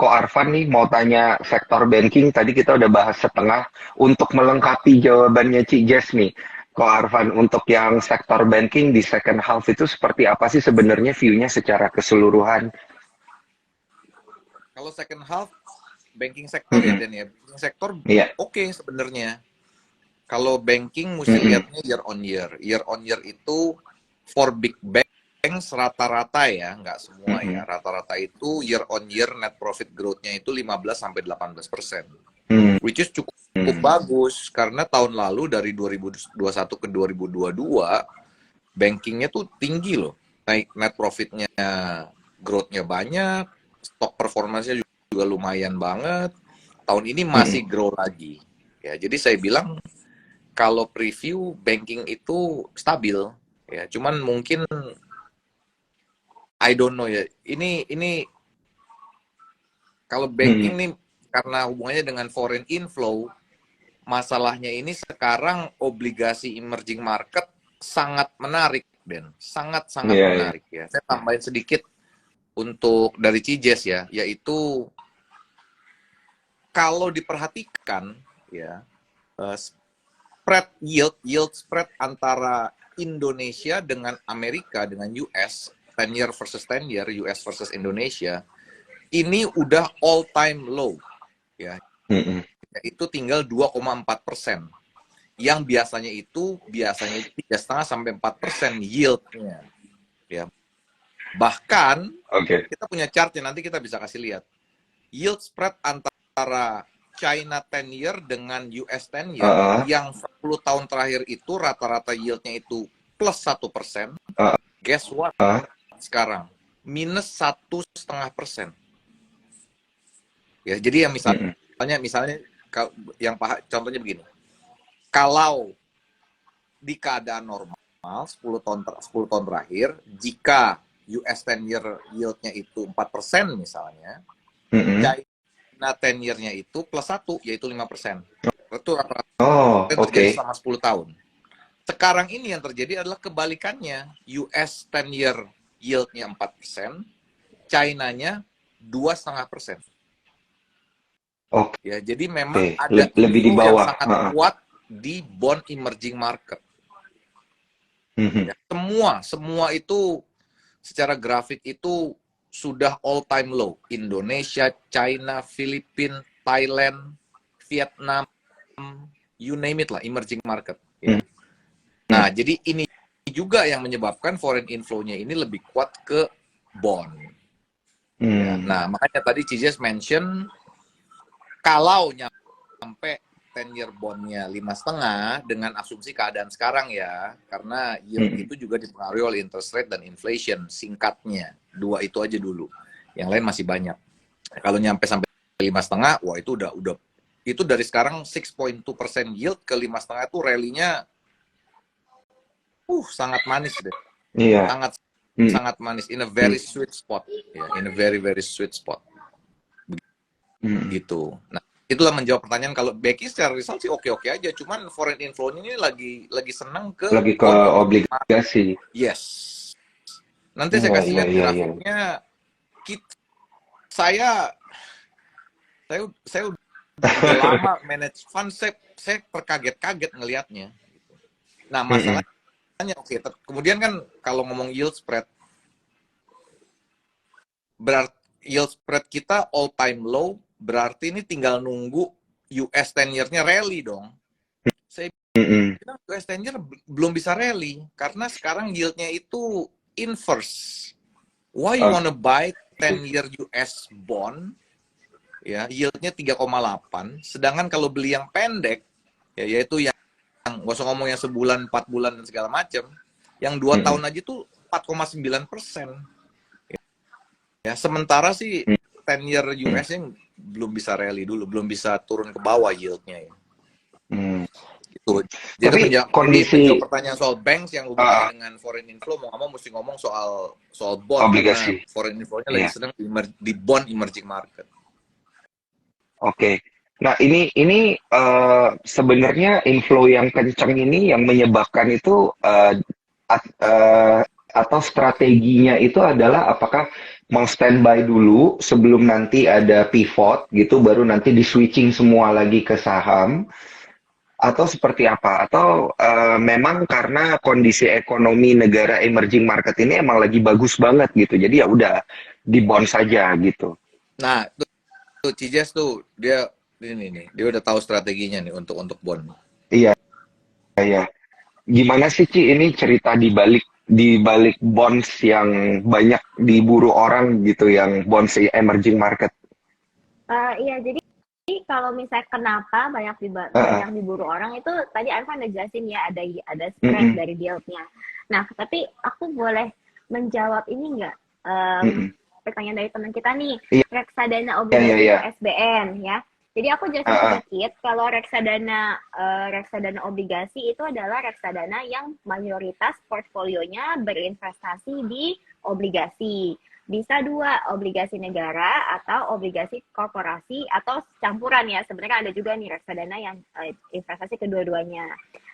Ko Arfan nih mau tanya sektor banking. Tadi kita udah bahas setengah. Untuk melengkapi jawabannya Ci Jess nih, Ko Arfan, untuk yang sektor banking di second half itu seperti apa sih sebenarnya view-nya secara keseluruhan? Kalau second half banking sektor ya Mm-mm. Dan ya, banking sektor Iya. oke sebenarnya. Kalau banking mesti Mm-mm. lihatnya year on year. Year on year itu for big banks rata-rata ya, nggak semua ya. Mm-mm. Rata-rata itu year on year net profit growth-nya itu 15-18%. Mm-mm. Which is cukup bagus karena tahun lalu dari 2021 ke 2022 bankingnya tuh tinggi loh. Naik net profitnya, growth-nya banyak, stock performance-nya juga lumayan banget. Tahun ini masih Mm-mm. grow lagi. Ya, jadi saya bilang kalau preview banking itu stabil ya. Cuman mungkin I don't know ya. Ini kalau banking Mm-mm. nih karena hubungannya dengan foreign inflow, masalahnya ini sekarang obligasi emerging market sangat menarik, Dan. Sangat-sangat Iya, iya. menarik ya. Saya tambahin sedikit untuk dari Cijes ya, yaitu kalau diperhatikan ya, spread yield spread antara Indonesia dengan Amerika dengan US 10 year versus 10 year US versus Indonesia ini udah all time low ya, Mm-mm. itu tinggal 2,4%. Yang biasanya itu 3,5 sampai 4% yieldnya ya. Bahkan Oke. kita punya chartnya, nanti kita bisa kasih lihat yield spread antara China 10 year dengan US 10 year Uh-uh. yang 10 tahun terakhir itu rata-rata yieldnya itu plus 1%. Uh-uh. Guess what? Sekarang minus 1,5%. Ya, jadi yang Mm-mm. misalnya yang contohnya begini. Kalau di keadaan normal 10 tahun terakhir, jika US 10 year yield-nya itu 4% misalnya, Mm-mm. China 10 year-nya itu plus 1, yaitu 5%. Itu rata-rata Oh, yang terjadi oke. selama 10 tahun. Sekarang ini yang terjadi adalah kebalikannya. US 10 year yield-nya 4%, China-nya 2,5%. Oke. Ya, jadi memang ada Lebih di inflow yang bawah. sangat Uh-uh. kuat di bond emerging market. Mhm. Ya, semua itu secara grafik itu sudah all time low. Indonesia, China, Filipina, Thailand, Vietnam, you name it lah, emerging market. Ya. Mhm. Nah, jadi ini juga yang menyebabkan foreign inflow-nya ini lebih kuat ke bond. Ya. Nah, makanya tadi Cijes mention kalau nyampe 10 year bond-nya 5,5 dengan asumsi keadaan sekarang ya, karena yield itu juga dipengaruhi oleh interest rate dan inflation, singkatnya. Dua itu aja dulu. Yang lain masih banyak. Kalau nyampe sampai 5,5, wah itu udah itu dari sekarang 6.2% yield ke 5,5 itu rally-nya sangat manis deh. Iya. Sangat manis, in a very sweet spot ya, in a very very sweet spot. Gitu. Nah, itulah menjawab pertanyaan. Kalau Becky secara result sih oke-oke aja, cuman foreign inflow-nya ini lagi senang ke Lagi ke bond obligasi. Yes. Nanti saya kasih lihat grafiknya. Saya udah lama manage fund, saya terkaget-kaget ngelihatnya. Nah, masalahnya oke, kemudian kan kalau ngomong yield spread, berarti yield spread kita all time low, berarti ini tinggal nunggu US 10-year-nya rally dong. Saya bilang US 10-year belum bisa rally karena sekarang yieldnya itu inverse. Why you wanna buy 10-year US bond? Ya, yieldnya 3,8, sedangkan kalau beli yang pendek, ya yaitu yang nggak usah ngomong yang sebulan, 4 bulan dan segala macam, yang 2 tahun aja tuh 4,9%. Ya, sementara sih 10-year US-nya belum bisa rally dulu, belum bisa turun ke bawah yieldnya ya. Gitu. Jadi menjawab pertanyaan soal banks yang hubungannya dengan foreign inflow, mau nggak mau mesti ngomong soal bond, obligasi. Karena foreign inflow-nya lagi sedang di bond emerging market. Oke. Nah, ini sebenarnya inflow yang kencang ini yang menyebabkan itu atau strateginya itu adalah apakah mau standby dulu sebelum nanti ada pivot gitu, baru nanti di switching semua lagi ke saham, atau seperti apa? Atau memang karena kondisi ekonomi negara emerging market ini emang lagi bagus banget gitu, jadi ya udah di bond saja gitu. Nah, tuh Cijes tuh dia udah tahu strateginya nih untuk bond. Iya, iya. Gimana sih Ci ini cerita di balik bonds yang banyak diburu orang gitu, yang bonds emerging market? Iya, jadi kalau misalnya kenapa banyak diburu orang itu tadi Arfan udah jelasin ya, ada spread dari yieldnya. Nah, tapi aku boleh menjawab ini nggak? Pertanyaan dari teman kita nih, reksadana obligasi SBN ya. Jadi aku jelasin sedikit, kalau reksadana obligasi itu adalah reksadana yang mayoritas portfolionya berinvestasi di obligasi. Bisa 2, obligasi negara atau obligasi korporasi atau campuran ya. Sebenarnya ada juga nih reksadana yang investasi kedua-duanya.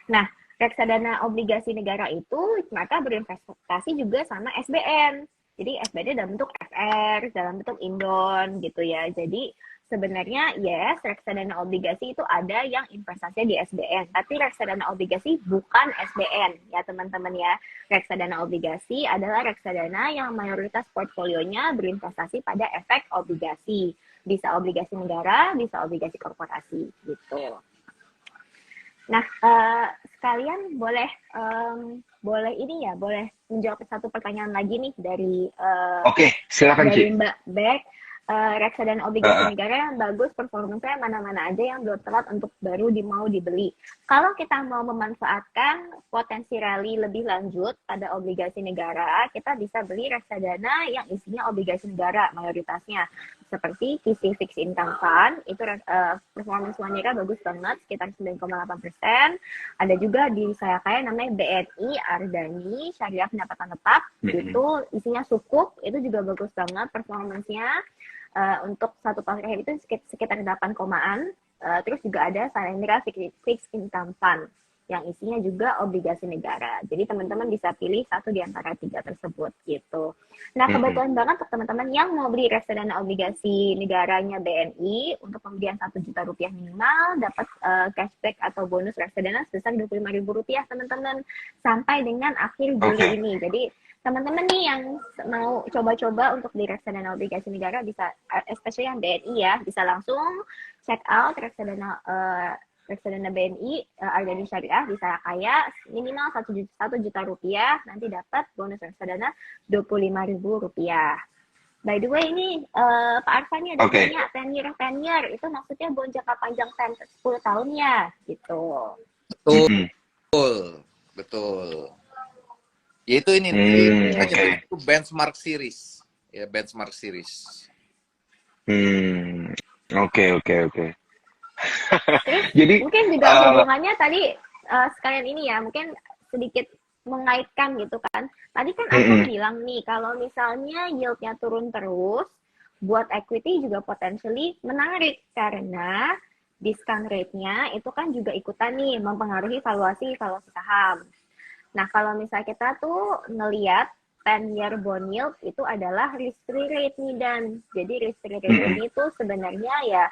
Nah, reksadana obligasi negara itu mereka berinvestasi juga sama SBN. Jadi SBN dalam bentuk FR, dalam bentuk Indon gitu ya. Jadi sebenarnya yes, reksadana obligasi itu ada yang investasinya di SBN, tapi reksadana obligasi bukan SBN ya teman-teman ya. Reksadana obligasi adalah reksadana yang mayoritas portfolionya berinvestasi pada efek obligasi. Bisa obligasi negara, bisa obligasi korporasi gitu. Nah, sekalian boleh menjawab satu pertanyaan lagi nih dari silakan dari Mbak Beck. Reksadana obligasi negara yang bagus performanya mana-mana aja yang belum telat untuk baru mau dibeli. Kalau kita mau memanfaatkan potensi rally lebih lanjut pada obligasi negara, kita bisa beli reksadana yang isinya obligasi negara mayoritasnya. Seperti VC Fixed Income Fund, itu performance one-nya bagus banget, sekitar 9,8%. Ada juga di Saya Kaya namanya BNI Ardani Syariah Pendapatan Tetap, itu isinya sukuk, itu juga bagus banget performance-nya. Untuk satu tahun terakhir itu sekitar 8-an. Terus juga ada Salendra Fixed Income Fund yang isinya juga obligasi negara. Jadi teman-teman bisa pilih satu di antara 3 tersebut gitu. Nah, kebetulan banget untuk teman-teman yang mau beli reksadana obligasi negaranya BNI untuk pembelian 1 juta rupiah minimal dapat cashback atau bonus reksadana sebesar Rp25.000 teman-teman sampai dengan akhir Juli ini. Jadi teman-teman nih yang mau coba-coba untuk di reksadana obligasi negara bisa, especially yang BNI ya, bisa langsung check out reksadana BNI Ardani Syariah di Saya Kaya minimal 1 juta rupiah, nanti dapat bonus reksadana Rp25.000. By the way ini Pak Arfan ada tanya 10 year itu maksudnya bond jangka panjang 10 tahun ya gitu. Betul. Yaitu ini itu benchmark series. Ya, benchmark series. Oke. Jadi mungkin juga hubungannya tadi sekalian ini ya, mungkin sedikit mengaitkan gitu kan. Tadi kan aku bilang nih kalau misalnya yieldnya turun terus, buat equity juga potentially menarik karena discount rate-nya itu kan juga ikutan nih mempengaruhi valuasi saham. Nah, kalau misalnya kita tuh ngelihat 10-year bond yield itu adalah risk-free rate nih, dan jadi risk-free rate ini tuh sebenarnya ya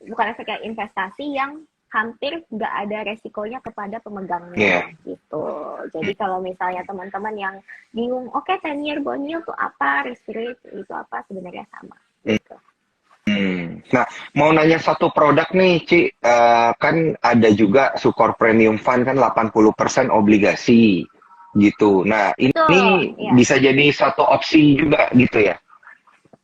bukan efek kayak investasi yang hampir nggak ada resikonya kepada Iya. pemegangnya gitu. Jadi kalau misalnya teman-teman yang bingung, oke 10 year bond yield itu apa, risk rate itu apa, sebenarnya sama gitu. Nah, mau nanya satu produk nih, Ci. Kan ada juga Sukor Premium Fund kan 80% obligasi gitu. Nah, Betul, ini ya. bisa jadi satu opsi juga gitu ya.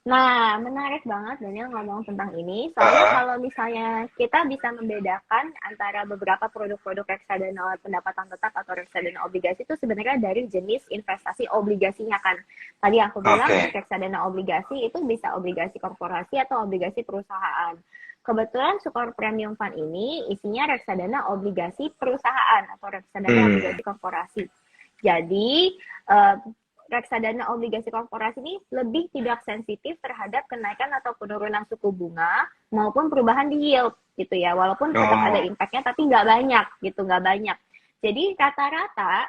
Nah, menarik banget Daniel ngomong tentang ini. Soalnya kalau misalnya kita bisa membedakan antara beberapa produk-produk reksadana pendapatan tetap atau reksadana obligasi itu sebenarnya dari jenis investasi obligasinya kan. Tadi aku bilang Oke. reksadana obligasi itu bisa obligasi korporasi atau obligasi perusahaan. Kebetulan Sukor Premium Fund ini isinya reksadana obligasi perusahaan atau reksadana obligasi korporasi. Jadi, reksadana obligasi korporasi ini lebih tidak sensitif terhadap kenaikan atau penurunan suku bunga maupun perubahan di yield gitu ya. Walaupun tetap ada impact-nya tapi nggak banyak gitu, nggak banyak. Jadi rata-rata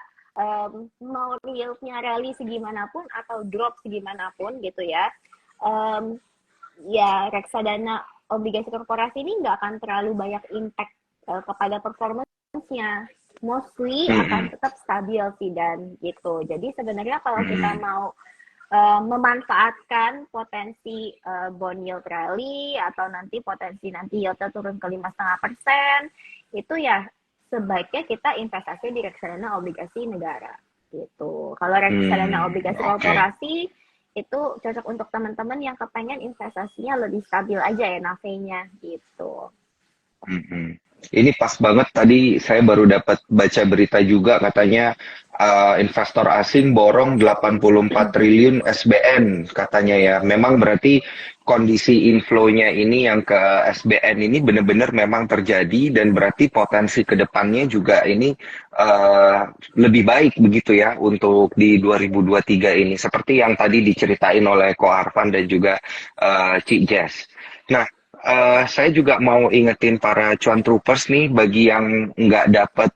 mau yield-nya rally segimanapun atau drop segimanapun gitu ya, ya reksadana obligasi korporasi ini nggak akan terlalu banyak impact kepada performance-nya. Mostly akan tetap stabil sih dan gitu. Jadi sebenarnya kalau kita mau memanfaatkan potensi bond yield rally atau nanti potensi nanti yieldnya turun ke 5,5%, itu ya sebaiknya kita investasi di reksadana obligasi negara gitu. Kalau reksadana obligasi korporasi itu cocok untuk teman-teman yang kepengen investasinya lebih stabil aja ya NAV-nya gitu. Ini pas banget tadi saya baru dapat baca berita juga katanya investor asing borong 84 triliun SBN katanya ya. Memang berarti kondisi inflow-nya ini yang ke SBN ini benar-benar memang terjadi dan berarti potensi ke depannya juga ini lebih baik begitu ya untuk di 2023 ini. Seperti yang tadi diceritain oleh Ko Arfan dan juga Cik Jess. Nah, saya juga mau ingetin para cuan troopers nih bagi yang nggak dapat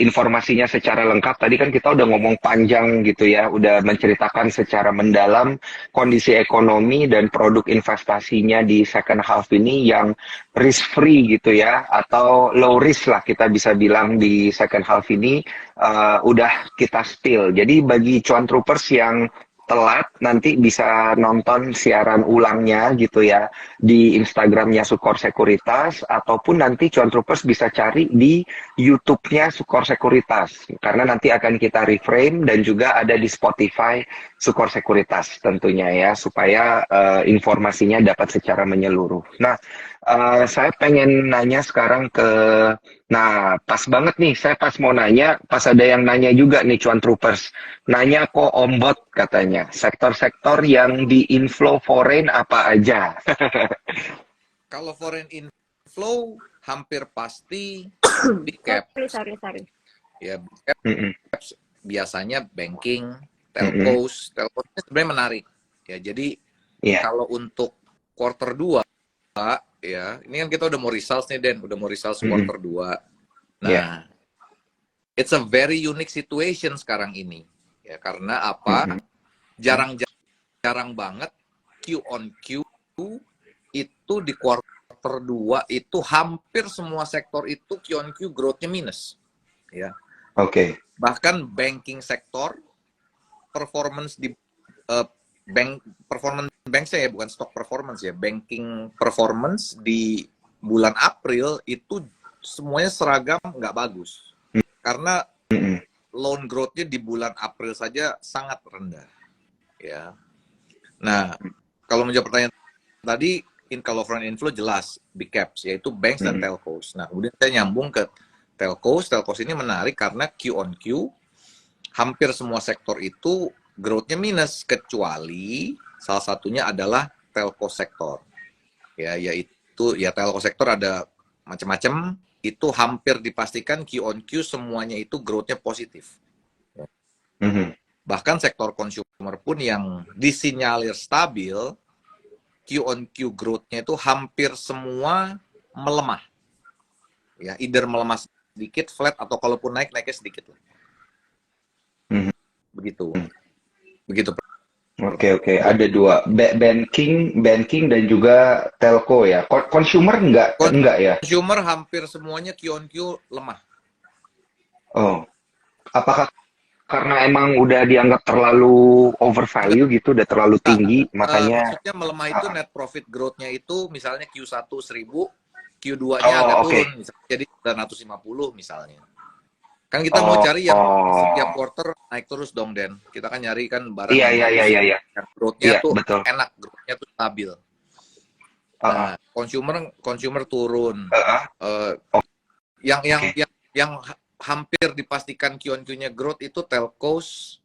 informasinya secara lengkap. Tadi kan kita udah ngomong panjang gitu ya, udah menceritakan secara mendalam kondisi ekonomi dan produk investasinya di second half ini yang risk free gitu ya, atau low risk lah kita bisa bilang di second half ini udah kita spill. Jadi bagi cuan troopers yang telat nanti bisa nonton siaran ulangnya gitu ya di Instagramnya Sukor Sekuritas ataupun nanti cuan troopers bisa cari di YouTube-nya Sukor Sekuritas karena nanti akan kita reframe dan juga ada di Spotify Sukor Sekuritas tentunya ya supaya informasinya dapat secara menyeluruh. Nah, saya pengen nanya sekarang nah pas banget nih saya pas mau nanya pas ada yang nanya juga nih cuan troopers nanya kok Ombot katanya sektor-sektor yang di inflow foreign apa aja. Kalau foreign inflow hampir pasti big cap. Sorry. Ya, big cap biasanya banking, telcos sebenarnya menarik. Ya, jadi kalau untuk quarter 2 ya, ini kan kita udah mau results nih Den, udah mau results quarter 2. Nah, it's a very unique situation sekarang ini. Ya, karena apa? Jarang banget Q on Q itu di quarter 2 itu hampir semua sektor itu Q on Q growth-nya minus. Ya. Oke. Bahkan banking sektor performance di performance bank saya bukan stock performance ya, banking performance di bulan April itu semuanya seragam nggak bagus. Karena loan growth-nya di bulan April saja sangat rendah. Ya. Nah, kalau menjawab pertanyaan tadi, kalau foreign inflow jelas big caps yaitu banks dan telcos. Nah, kemudian saya nyambung ke telcos. Telcos ini menarik karena Q on Q hampir semua sektor itu growth-nya minus kecuali salah satunya adalah telco sektor. Ya, yaitu ya telco sektor ada macam-macam, itu hampir dipastikan Q on Q semuanya itu growth-nya positif. Bahkan sektor consumer pun yang disinyalir stabil, Q on Q growth-nya itu hampir semua melemah. Ya, either melemah sedikit, flat, atau kalaupun naiknya sedikit. Begitu. Oke. Ada dua, banking dan juga telco ya. Consumer enggak ya? Consumer hampir semuanya Q on Q lemah. Oh, apakah karena emang udah dianggap terlalu overvalue gitu, udah terlalu Enggak. tinggi, makanya. Maksudnya melemah itu Ah, net profit growth-nya itu misalnya Q1 1000, Q2-nya agak oh, oke. turun, misalnya, jadi 950 misalnya. Kan kita mau Oh, cari yang setiap oh. quarter naik terus dong, Den. Kita kan nyari kan barang Iya, yang iya, iya, bagus, iya, iya. yang growth-nya Iya, tuh betul. enak, growth-nya tuh stabil. Ah, Nah, consumer turun. ah, ah, Eh, ah. yang yang Oke. yang yang hampir dipastikan Q-on-Q-nya growth itu telcos,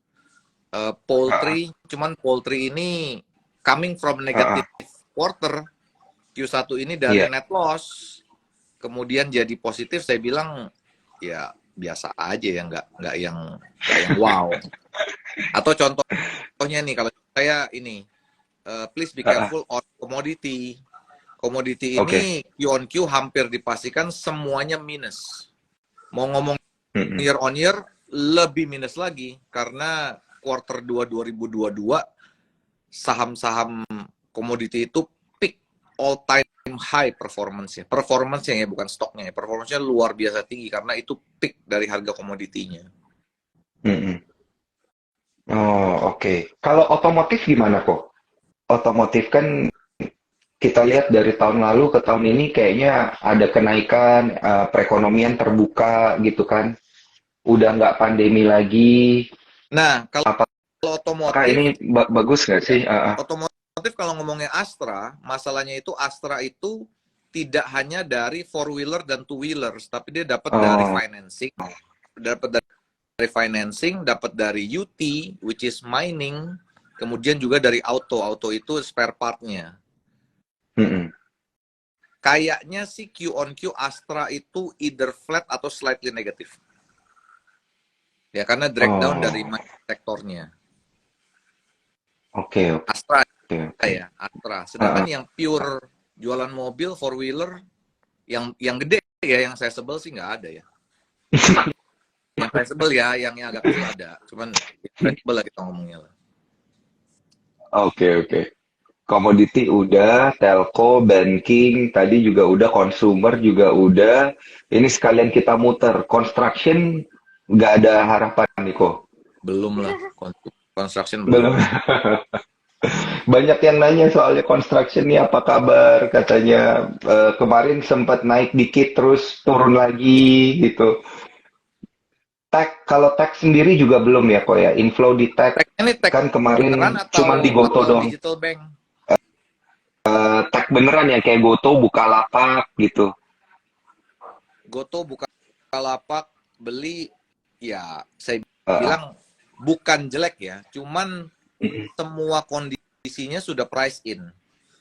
Ah, poultry, cuman poultry ini coming from ah, negative ah. quarter. Q1 ini dari Iya. net loss kemudian jadi positif, saya bilang ya biasa aja ya, nggak yang wow. Atau contohnya nih, kalau saya ini, please be Ah, ah. careful on commodity. Komoditi Oke. ini Q on Q hampir dipastikan semuanya minus. Mau ngomong Mm-mm. year on year lebih minus lagi karena quarter 2 2022 saham-saham komoditi itu peak all time high performance-nya. Performance-nya ya, bukan stoknya ya. Performance-nya luar biasa tinggi karena itu peak dari harga komoditinya. Mm-mm. Oh, oke. Kalau otomotif gimana kok? Otomotif kan kita lihat dari tahun lalu ke tahun ini kayaknya ada kenaikan, perekonomian terbuka gitu kan. Udah nggak pandemi lagi. Nah, kalau Apakah otomotif, ini bagus nggak sih? otomotif kalau ngomongnya Astra, masalahnya itu Astra itu tidak hanya dari four wheeler dan two wheelers, tapi dia dapat dari Oh, financing, dapat dari UT, which is mining, kemudian juga dari auto. Auto itu spare part-nya. mm-mm. Kayaknya sih Q on Q Astra itu either flat atau slightly negatif. Ya, karena drag down dari Oh, sektornya. oke, oke, Astra oke. ya, Astra. Ah, Sedangkan yang pure jualan mobil four wheeler yang gede ya, yang sizable sih nggak ada ya. Yang sizable ya, yang agak kecil ada. Cuman sizable lah kita ngomongnya lah. oke, oke. Komoditi udah, telco, banking, tadi juga udah, consumer juga udah. Ini sekalian kita muter. Construction nggak ada harapan nih kok. Belum lah, construction belum. Belum. Banyak yang nanya soalnya construction nih apa kabar? Katanya kemarin sempat naik dikit terus turun lagi gitu. Kalau tech sendiri juga belum ya kok ya. Inflow di tech Tech ini tech kan beneran kemarin cuman di Goto atau dong. digital bank? Tech beneran ya kayak Goto, Bukalapak gitu. Goto buka lapak beli, ya saya Uh, bilang bukan jelek ya, cuman mm, semua kondisinya sudah price in.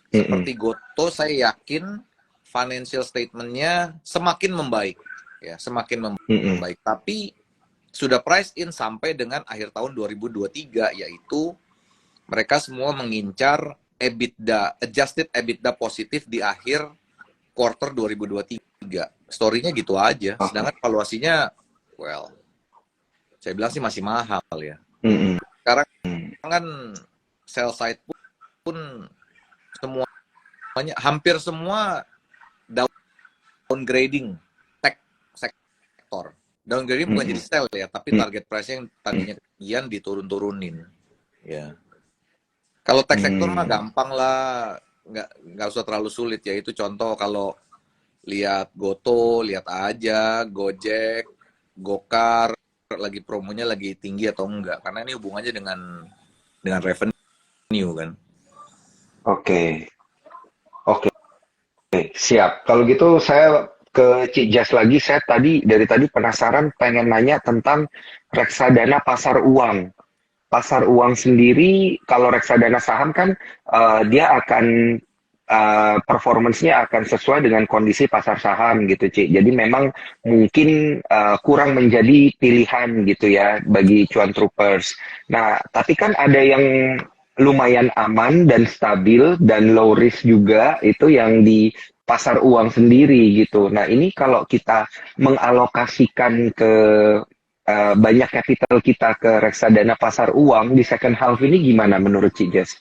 mm, Seperti Goto, saya yakin financial statement-nya semakin membaik, ya semakin mm, membaik. Tapi sudah price in sampai dengan akhir tahun 2023, yaitu mereka semua mengincar EBITDA, adjusted EBITDA positif di akhir quarter 2023. Story-nya gitu aja. oke. Sedangkan valuasinya, well, saya bilang sih masih mahal ya. Mm, Sekarang mm. kan sell side pun semuanya, hampir semua downgrading tech sektor. Downgrading bukan jadi Mm, sell ya, tapi mm, target price yang mm, tadinya ketinggian diturun-turunin. Ya. Kalau tech sektor mah mm. gampang lah, nggak usah terlalu sulit ya. Itu contoh kalau lihat Goto, lihat aja Gojek, Gokar lagi promonya lagi tinggi atau enggak. Karena ini hubungannya dengan revenue kan. Oke, oke, siap. Kalau gitu saya ke Cik Jas lagi. Saya dari tadi penasaran pengen nanya tentang reksadana pasar uang. Pasar uang sendiri, kalau reksadana saham kan dia akan performance-nya akan sesuai dengan kondisi pasar saham gitu, Cik. Jadi memang mungkin kurang menjadi pilihan gitu ya bagi cuan troopers. Nah, tapi kan ada yang lumayan aman dan stabil dan low risk juga itu yang di pasar uang sendiri gitu. Nah, ini kalau kita mengalokasikan ke banyak capital kita ke reksadana pasar uang di second half ini gimana menurut Ci Jess?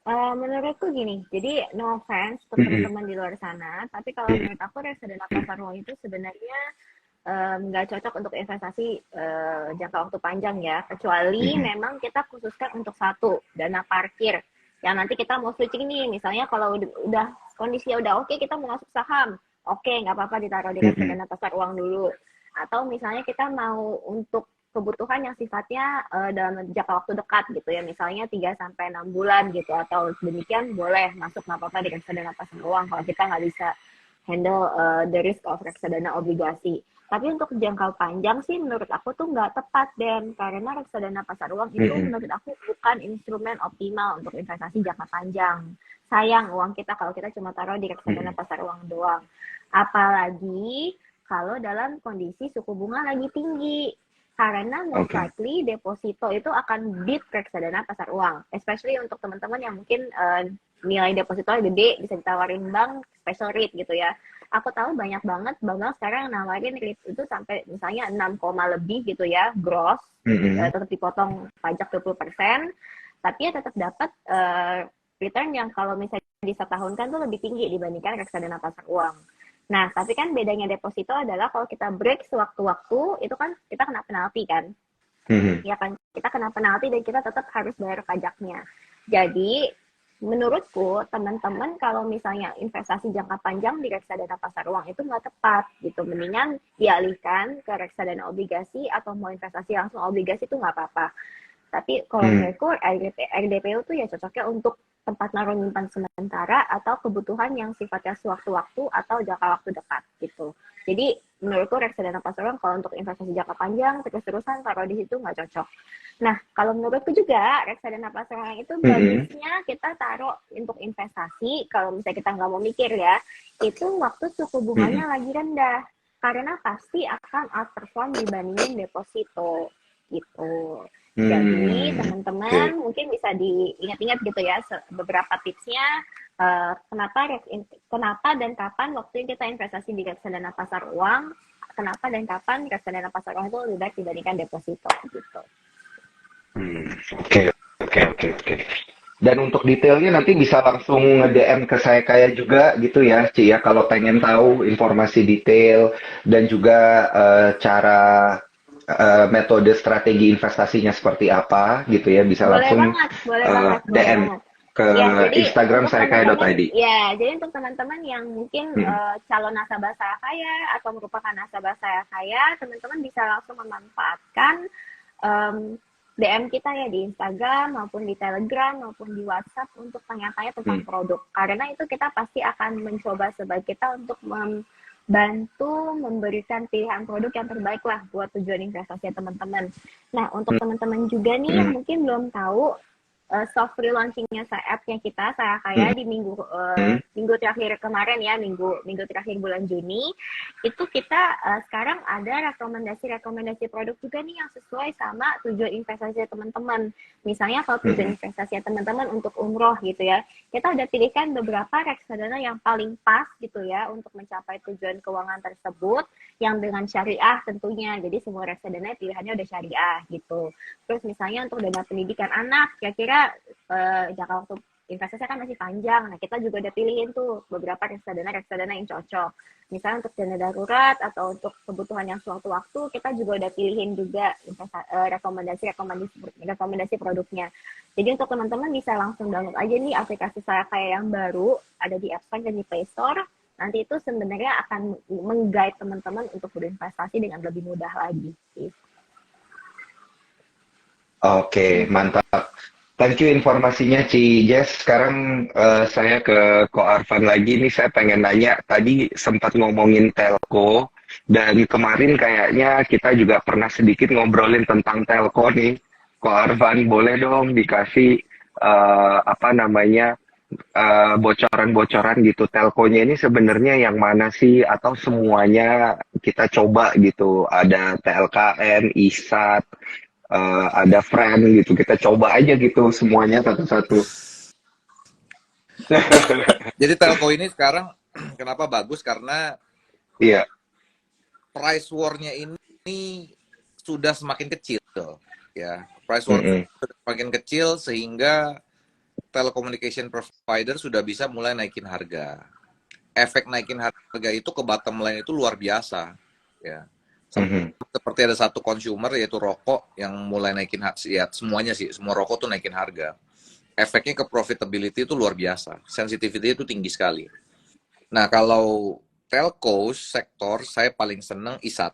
Menurutku gini, jadi no offense untuk Mm-mm. teman-teman di luar sana, tapi kalau menurut aku reksadana pasar uang itu sebenarnya nggak cocok untuk investasi jangka waktu panjang ya, kecuali Mm-mm. memang kita khususkan untuk satu, dana parkir. Yang nanti kita mau switching nih, misalnya kalau udah kondisinya udah oke, kita mau masuk saham, oke nggak apa-apa ditaruh di Mm-mm. reksadana pasar uang dulu. Atau misalnya kita mau untuk kebutuhan yang sifatnya dalam jangka waktu dekat gitu ya, misalnya 3 sampai 6 bulan gitu, atau demikian boleh masuk nggak apa-apa di reksadana pasar uang kalau kita nggak bisa handle the risk of reksadana obligasi. Tapi untuk jangka panjang sih menurut aku tuh nggak tepat, Dan, karena reksadana pasar uang itu Mm-mm. menurut aku bukan instrumen optimal untuk investasi jangka panjang. Sayang uang kita kalau kita cuma taruh di reksadana Mm-mm. pasar uang doang. Apalagi kalau dalam kondisi suku bunga lagi tinggi. Karena most Oke. likely deposito itu akan beat reksadana pasar uang. Especially untuk teman-teman yang mungkin nilai deposito gede, bisa ditawarin bank special rate gitu ya. Aku tahu banyak banget bank sekarang yang nawarin rate itu sampai misalnya 6, lebih gitu ya, gross, Mm-mm. tetap dipotong pajak 20%, tapi ya tetap dapat return yang kalau misalnya di setahun kan tuh lebih tinggi dibandingkan reksadana pasar uang. Nah, tapi kan bedanya deposito adalah kalau kita break sewaktu-waktu, itu kan kita kena penalti kan. Mm-mm. Ya kan, kita kena penalti dan kita tetap harus bayar pajaknya. Jadi, menurutku, teman-teman kalau misalnya investasi jangka panjang di reksadana pasar uang itu nggak tepat gitu. Mendingan dialihkan ke reksadana obligasi atau mau investasi langsung obligasi itu nggak apa-apa. Tapi kalau Mm. menurutku RDPO tuh ya cocoknya untuk tempat naruh nyimpan sementara atau kebutuhan yang sifatnya sewaktu-waktu atau jangka waktu dekat gitu. Jadi menurutku reksadana pasar uang kalau untuk investasi jangka panjang terus-terusan taruh di situ nggak cocok. Nah, kalau menurutku juga reksadana pasar uang itu Mm-mm. bagusnya kita taruh untuk investasi kalau misalnya kita nggak mau mikir ya, itu waktu suku Mm-mm. bunganya lagi rendah. Karena pasti akan outperform dibandingin deposito gitu. Jadi Mm. Oke. teman-teman mungkin bisa diingat-ingat gitu ya beberapa tipsnya kenapa dan kapan waktu kita investasi di reksadana pasar uang, kenapa dan kapan reksadana pasar uang itu lebih baik dibandingkan deposito gitu. Hmm. Oke, oke, oke, oke. Dan untuk detailnya nanti bisa langsung nge-DM ke saya kayak juga gitu ya, Ci ya, kalau pengen tahu informasi detail dan juga cara metode strategi investasinya seperti apa gitu ya, bisa langsung Boleh banget, boleh DM banget. ke Ya, jadi Instagram untuk saya teman-teman, kayak.id. yang mungkin Hmm. calon nasabah saya kaya atau merupakan nasabah saya kaya, teman-teman bisa langsung memanfaatkan em, DM kita ya di Instagram maupun di Telegram maupun di WhatsApp untuk tanya-tanya tentang Hmm. produk. Karena itu kita pasti akan mencoba sebaik kita untuk membantu memberikan pilihan produk yang terbaik lah buat tujuan investasi teman-teman. Nah, untuk teman-teman juga nih yang Hmm. mungkin belum tahu soft relaunchingnya app-nya kita saya Hmm. kaya di Hmm. minggu terakhir kemarin ya, minggu terakhir bulan Juni itu kita sekarang ada rekomendasi produk juga nih yang sesuai sama tujuan investasi teman-teman. Misalnya kalau tujuan Hmm. investasi teman-teman untuk umroh gitu ya, kita udah pilihkan beberapa reksadana yang paling pas gitu ya untuk mencapai tujuan keuangan tersebut yang dengan syariah tentunya. Jadi semua reksadana pilihannya udah syariah gitu. Terus misalnya untuk dana pendidikan anak, kira-kira jangka waktu investasinya kan masih panjang. Nah, kita juga udah pilihin tuh beberapa reksadana yang cocok. Misalnya untuk dana darurat atau untuk kebutuhan yang sewaktu-waktu, kita juga udah pilihin juga rekomendasi produknya. Jadi untuk teman-teman bisa langsung download aja nih aplikasi Saya Kaya yang baru, ada di App Store dan di Play Store. Nanti itu sebenarnya akan meng-guide teman-teman untuk berinvestasi dengan lebih mudah lagi. Oke, mantap. Thank you informasinya Ci Jess. Sekarang saya ke Ko Arfan lagi nih. Saya pengen nanya. Tadi sempat ngomongin telco dan kemarin kayaknya kita juga pernah sedikit ngobrolin tentang telco nih. Ko Arfan boleh dong dikasih apa namanya bocoran-bocoran gitu. Telkonya ini sebenarnya yang mana sih? Atau semuanya kita coba gitu. Ada TLKN, ISAT, ada friend gitu, kita coba aja gitu semuanya satu-satu. Jadi telco ini sekarang kenapa bagus karena Iya. price war-nya ini sudah semakin kecil, ya. Price war Mm-mm. sudah semakin kecil sehingga telecommunication provider sudah bisa mulai naikin harga. Efek naikin harga itu ke bottom line itu luar biasa, ya. Mhm. Seperti ada satu consumer yaitu rokok yang mulai naikin ya semuanya sih, semua rokok tuh naikin harga. Efeknya ke profitability itu luar biasa, sensitivity itu tinggi sekali. Nah, kalau telco sektor saya paling seneng ISAT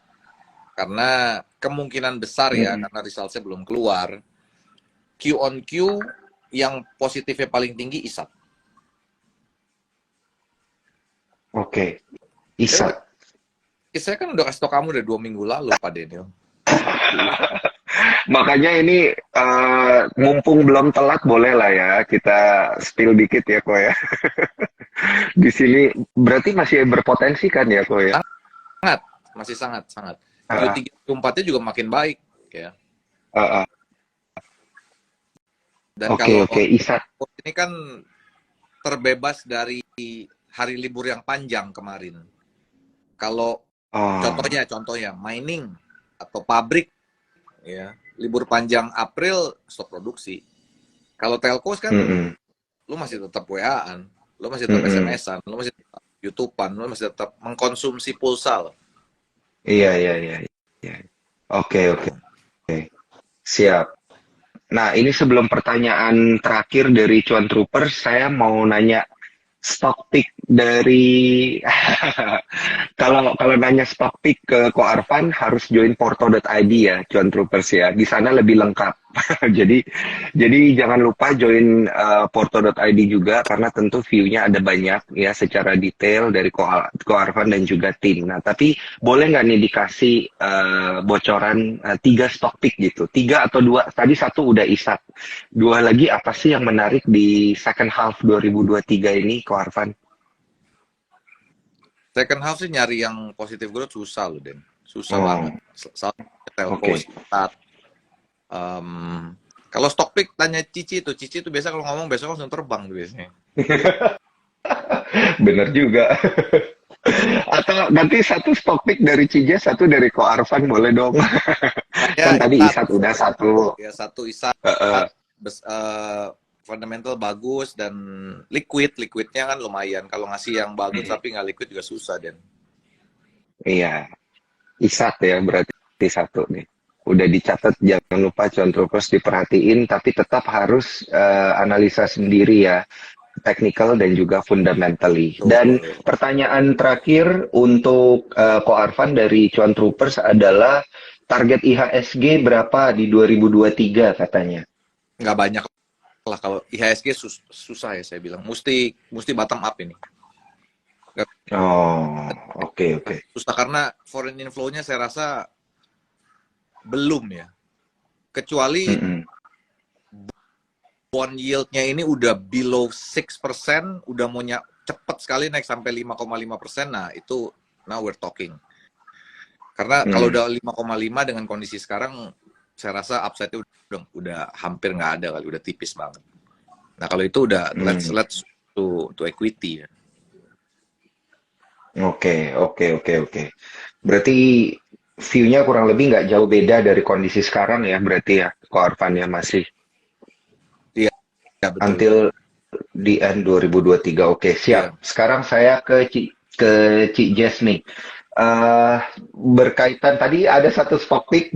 karena kemungkinan besar ya, Mm-mm. karena resultnya belum keluar, Q on Q yang positifnya paling tinggi ISAT. Oke, Saya udah, ISAT. saya kan udah kasih tau kamu udah 2 minggu lalu Pak Daniel. Makanya ini mumpung belum telat boleh lah ya kita spill dikit ya kok ya. Di sini berarti masih berpotensi kan ya kok ya. Sangat, masih sangat, sangat. Ah, Q3, Q4-nya juga makin baik, ya. ah, ah. Dan Oke kalau oke ISAT. ini kan terbebas dari hari libur yang panjang kemarin. Kalau Oh. contohnya mining atau pabrik, ya, libur panjang April stop produksi. Kalau telcos kan Mm-mm. lu masih tetap WA-an, lu masih tetap Mm-mm. SMS-an, lu masih tetap YouTube-an, lu masih tetap mengkonsumsi pulsa loh. Iya iya iya. Iya. Oke oke Gitu. siap. Nah ini sebelum pertanyaan terakhir dari Cuan Troopers, saya mau nanya stock pick dari kalau kalau nanya stock pick ke Ko Arfan harus join porto.id ya, Cuan Troopers ya. Di sana lebih lengkap. Jadi jadi jangan lupa join porto.id juga karena tentu view-nya ada banyak ya secara detail dari Ko Arfan dan juga tim. Nah, tapi boleh nggak nih dikasih bocoran 3 stock pick gitu, 3 atau 2? Tadi satu udah isap, 2 lagi apa sih yang menarik di second half 2023 ini, Ko Arfan? Second half sih nyari yang positive growth susah loh, Den. Susah banget. Oh, Salah telco, oke. stat. Kalau stock pick tanya Cici itu biasa kalau ngomong besok langsung terbang tuh biasanya. Bener juga. Atau nanti satu stock pick dari Cija, satu dari Ko Arfan boleh dong. Kan Saya tadi isat, Isat udah satu. ya satu isat, Heeh. fundamental bagus dan liquidnya kan lumayan. Kalau ngasih yang bagus tapi nggak liquid juga susah, Den. Iya, Isat ya berarti satu nih. Udah dicatat, jangan lupa Troopers diperhatiin, tapi tetap harus analisa sendiri ya, technical dan juga fundamentally. Dan Tuh, pertanyaan terakhir untuk Ko Arfan dari Cuan Troopers adalah target IHSG berapa di 2023 katanya? nggak banyak lah kalau IHSG susah ya saya bilang. Mesti bottom up ini. Oh, oke oke. Susah karena foreign inflow-nya saya rasa belum ya. Kecuali Mm-mm. bond yield-nya ini udah below 6%, udah mau cepet sekali naik sampai 5,5%, nah itu now we're talking. Karena kalau Mm. udah 5,5 dengan kondisi sekarang, saya rasa upside-nya udah hampir nggak ada kali, udah tipis banget. Nah kalau itu udah Mm. let's to equity ya. Oke oke oke oke. Berarti view-nya kurang lebih nggak jauh beda dari kondisi sekarang ya, berarti ya, Ko Arfan ya masih Iya, ya, betul. until di end 2023. Oke, Iya. siap. Sekarang saya ke Cik Jess nih. Berkaitan tadi ada satu stock pick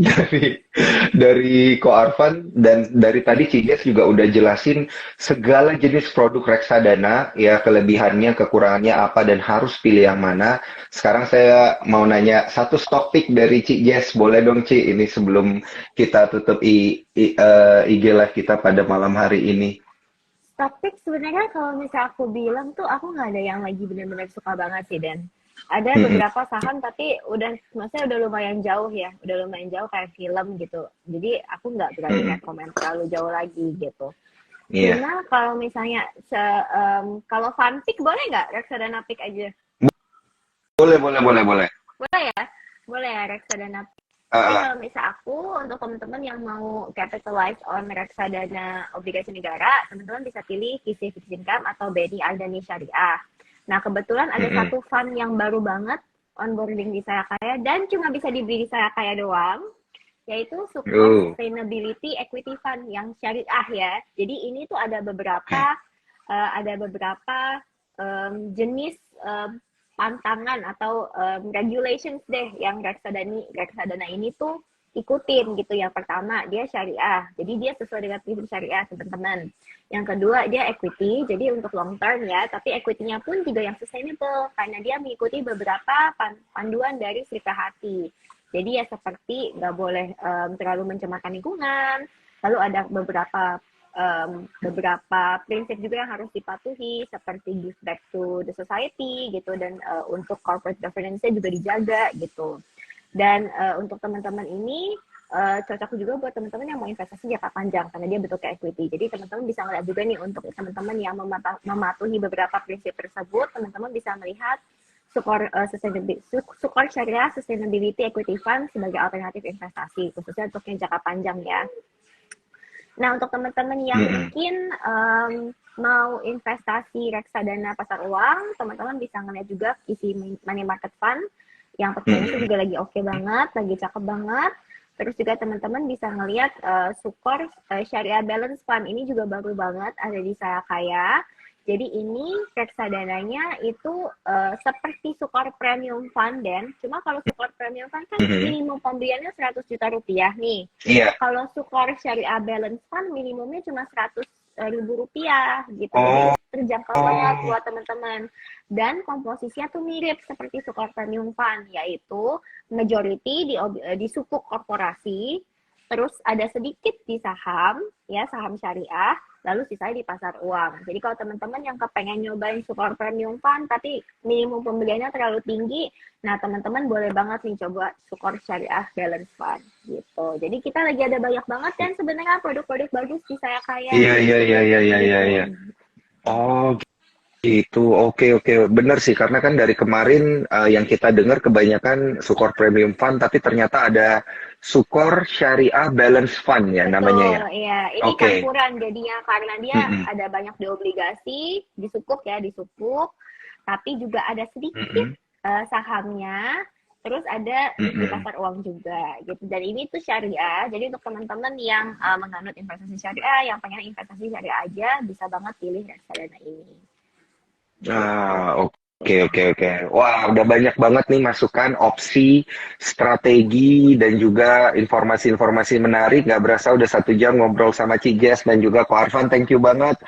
dari Ko Arfan dan dari tadi Cik Jess juga udah jelasin segala jenis produk reksadana ya kelebihannya, kekurangannya apa dan harus pilih yang mana. Sekarang saya mau nanya satu stock pick dari Cik Jess, boleh dong Cik ini sebelum kita tutup IG live kita pada malam hari ini. Topik sebenarnya kalau misal aku bilang tuh aku nggak ada yang lagi benar-benar suka banget sih, Dan. Ada Mm-mm. beberapa saham tapi maksudnya udah lumayan jauh ya, udah lumayan jauh kayak film gitu. Jadi aku nggak berani Mm-mm. rekomen terlalu jauh lagi gitu. Iya. Cuma kalau misalnya kalau fun pick boleh nggak reksadana pick aja? Boleh, boleh, boleh, boleh. Boleh ya? Boleh ya reksadana pick. Jadi Ah, ah. kalau misal aku untuk teman-teman yang mau capitalize on reksadana obligasi negara, teman-teman bisa pilih KISI Fixed Income atau BNI Aldani Syariah. Nah, kebetulan ada Mm-mm. satu fund yang baru banget onboarding di Saya Kaya dan cuma bisa dibeli di Saya Kaya doang. yaitu Sukor Oh. Sustainability Equity Fund yang syariah ya. Jadi ini tuh ada beberapa jenis pantangan atau regulations deh yang reksadana ini tuh ikutin gitu. Yang pertama dia syariah, jadi dia sesuai dengan prinsip syariah teman-teman. Yang kedua dia equity, jadi untuk long term ya, tapi equity-nya pun juga yang sustainable karena dia mengikuti beberapa panduan dari Sri Hati. Jadi ya seperti nggak boleh terlalu mencemarkan lingkungan, lalu ada beberapa prinsip juga yang harus dipatuhi seperti give back to the society gitu, dan untuk corporate governance-nya juga dijaga gitu. Dan untuk teman-teman ini cocok juga buat teman-teman yang mau investasi jangka panjang karena dia bentuknya equity. Jadi teman-teman bisa melihat juga nih untuk teman-teman yang mematuhi beberapa prinsip tersebut, teman-teman bisa melihat Sukor Syariah Sustainability Equity Fund sebagai alternatif investasi, khususnya untuk yang jangka panjang ya. Nah, untuk teman-teman yang mungkin mau investasi reksadana pasar uang, teman-teman bisa ngeliat juga isi money market fund yang performance juga lagi oke banget, lagi cakep banget. Terus juga teman-teman bisa ngeliat Sukor Syariah Balance Fund ini juga baru banget ada di Saya Kaya. Jadi ini reksadananya itu seperti Sukor Premium Fund, dan cuma kalau Sukor Premium Fund kan minimum pembeliannya 100 juta rupiah nih. Iya. Kalau Sukor Syariah Balance Fund minimumnya cuma 100.000 rupiah gitu. Jadi terjangkau banget buat teman-teman. Dan komposisinya tuh mirip seperti Sukor Premium Fund, yaitu majority di sukuk korporasi, terus ada sedikit di saham, ya saham syariah, lalu sisanya di pasar uang. Jadi kalau teman-teman yang kepengen nyobain Sukor Premium Fund tapi minimum pembeliannya terlalu tinggi, nah teman-teman boleh banget nih coba Sukor Syariah Balance Fund gitu. Jadi kita lagi ada banyak banget dan sebenarnya produk-produk bagus di Saya Kaya. Iya. Oh, gitu. Oke. Bener sih, karena kan dari kemarin yang kita dengar kebanyakan Sukor Premium Fund, tapi ternyata ada Sukor Syariah Balance Fund ya namanya ya. Iya. Ini campuran jadinya karena dia ada banyak di obligasi, di sukuk, tapi juga ada sedikit sahamnya, terus ada di pasar uang juga gitu. Dan ini tuh syariah, jadi untuk teman-teman yang menganut investasi syariah, yang pengen investasi syariah aja, bisa banget pilih reksadana ini. Oke. Wah, udah banyak banget nih masukan, opsi, strategi, dan juga informasi-informasi menarik. Gak berasa udah 1 jam ngobrol sama Ci Jess dan juga Ko Arfan. Thank you banget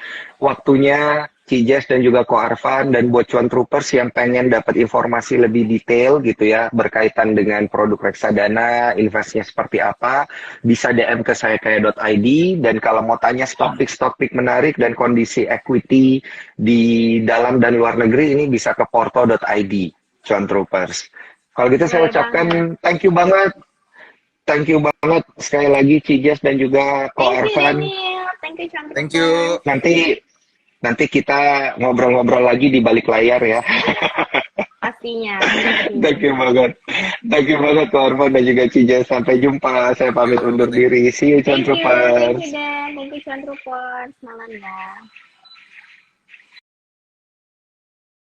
waktunya, Ci Jess dan juga Ko Arfan. Dan buat cuan troopers yang pengen dapat informasi lebih detail gitu ya, berkaitan dengan produk reksadana, investnya seperti apa, bisa DM ke sayakaya.id. Dan kalau mau tanya stock pick menarik dan kondisi equity di dalam dan luar negeri, ini bisa ke porto.id, cuan troopers. Kalau gitu saya ucapkan thank you banget sekali lagi Ci Jess dan juga Ko Arfan. Thank you. Nanti kita ngobrol-ngobrol lagi di balik layar ya. Pastinya. Thank you banget Ko Arfan dan juga Ci Jess. Sampai jumpa. Saya pamit undur diri. See you, cuan troopers. Thank you, Dan. Thank you, cuan troopers. Malam ya.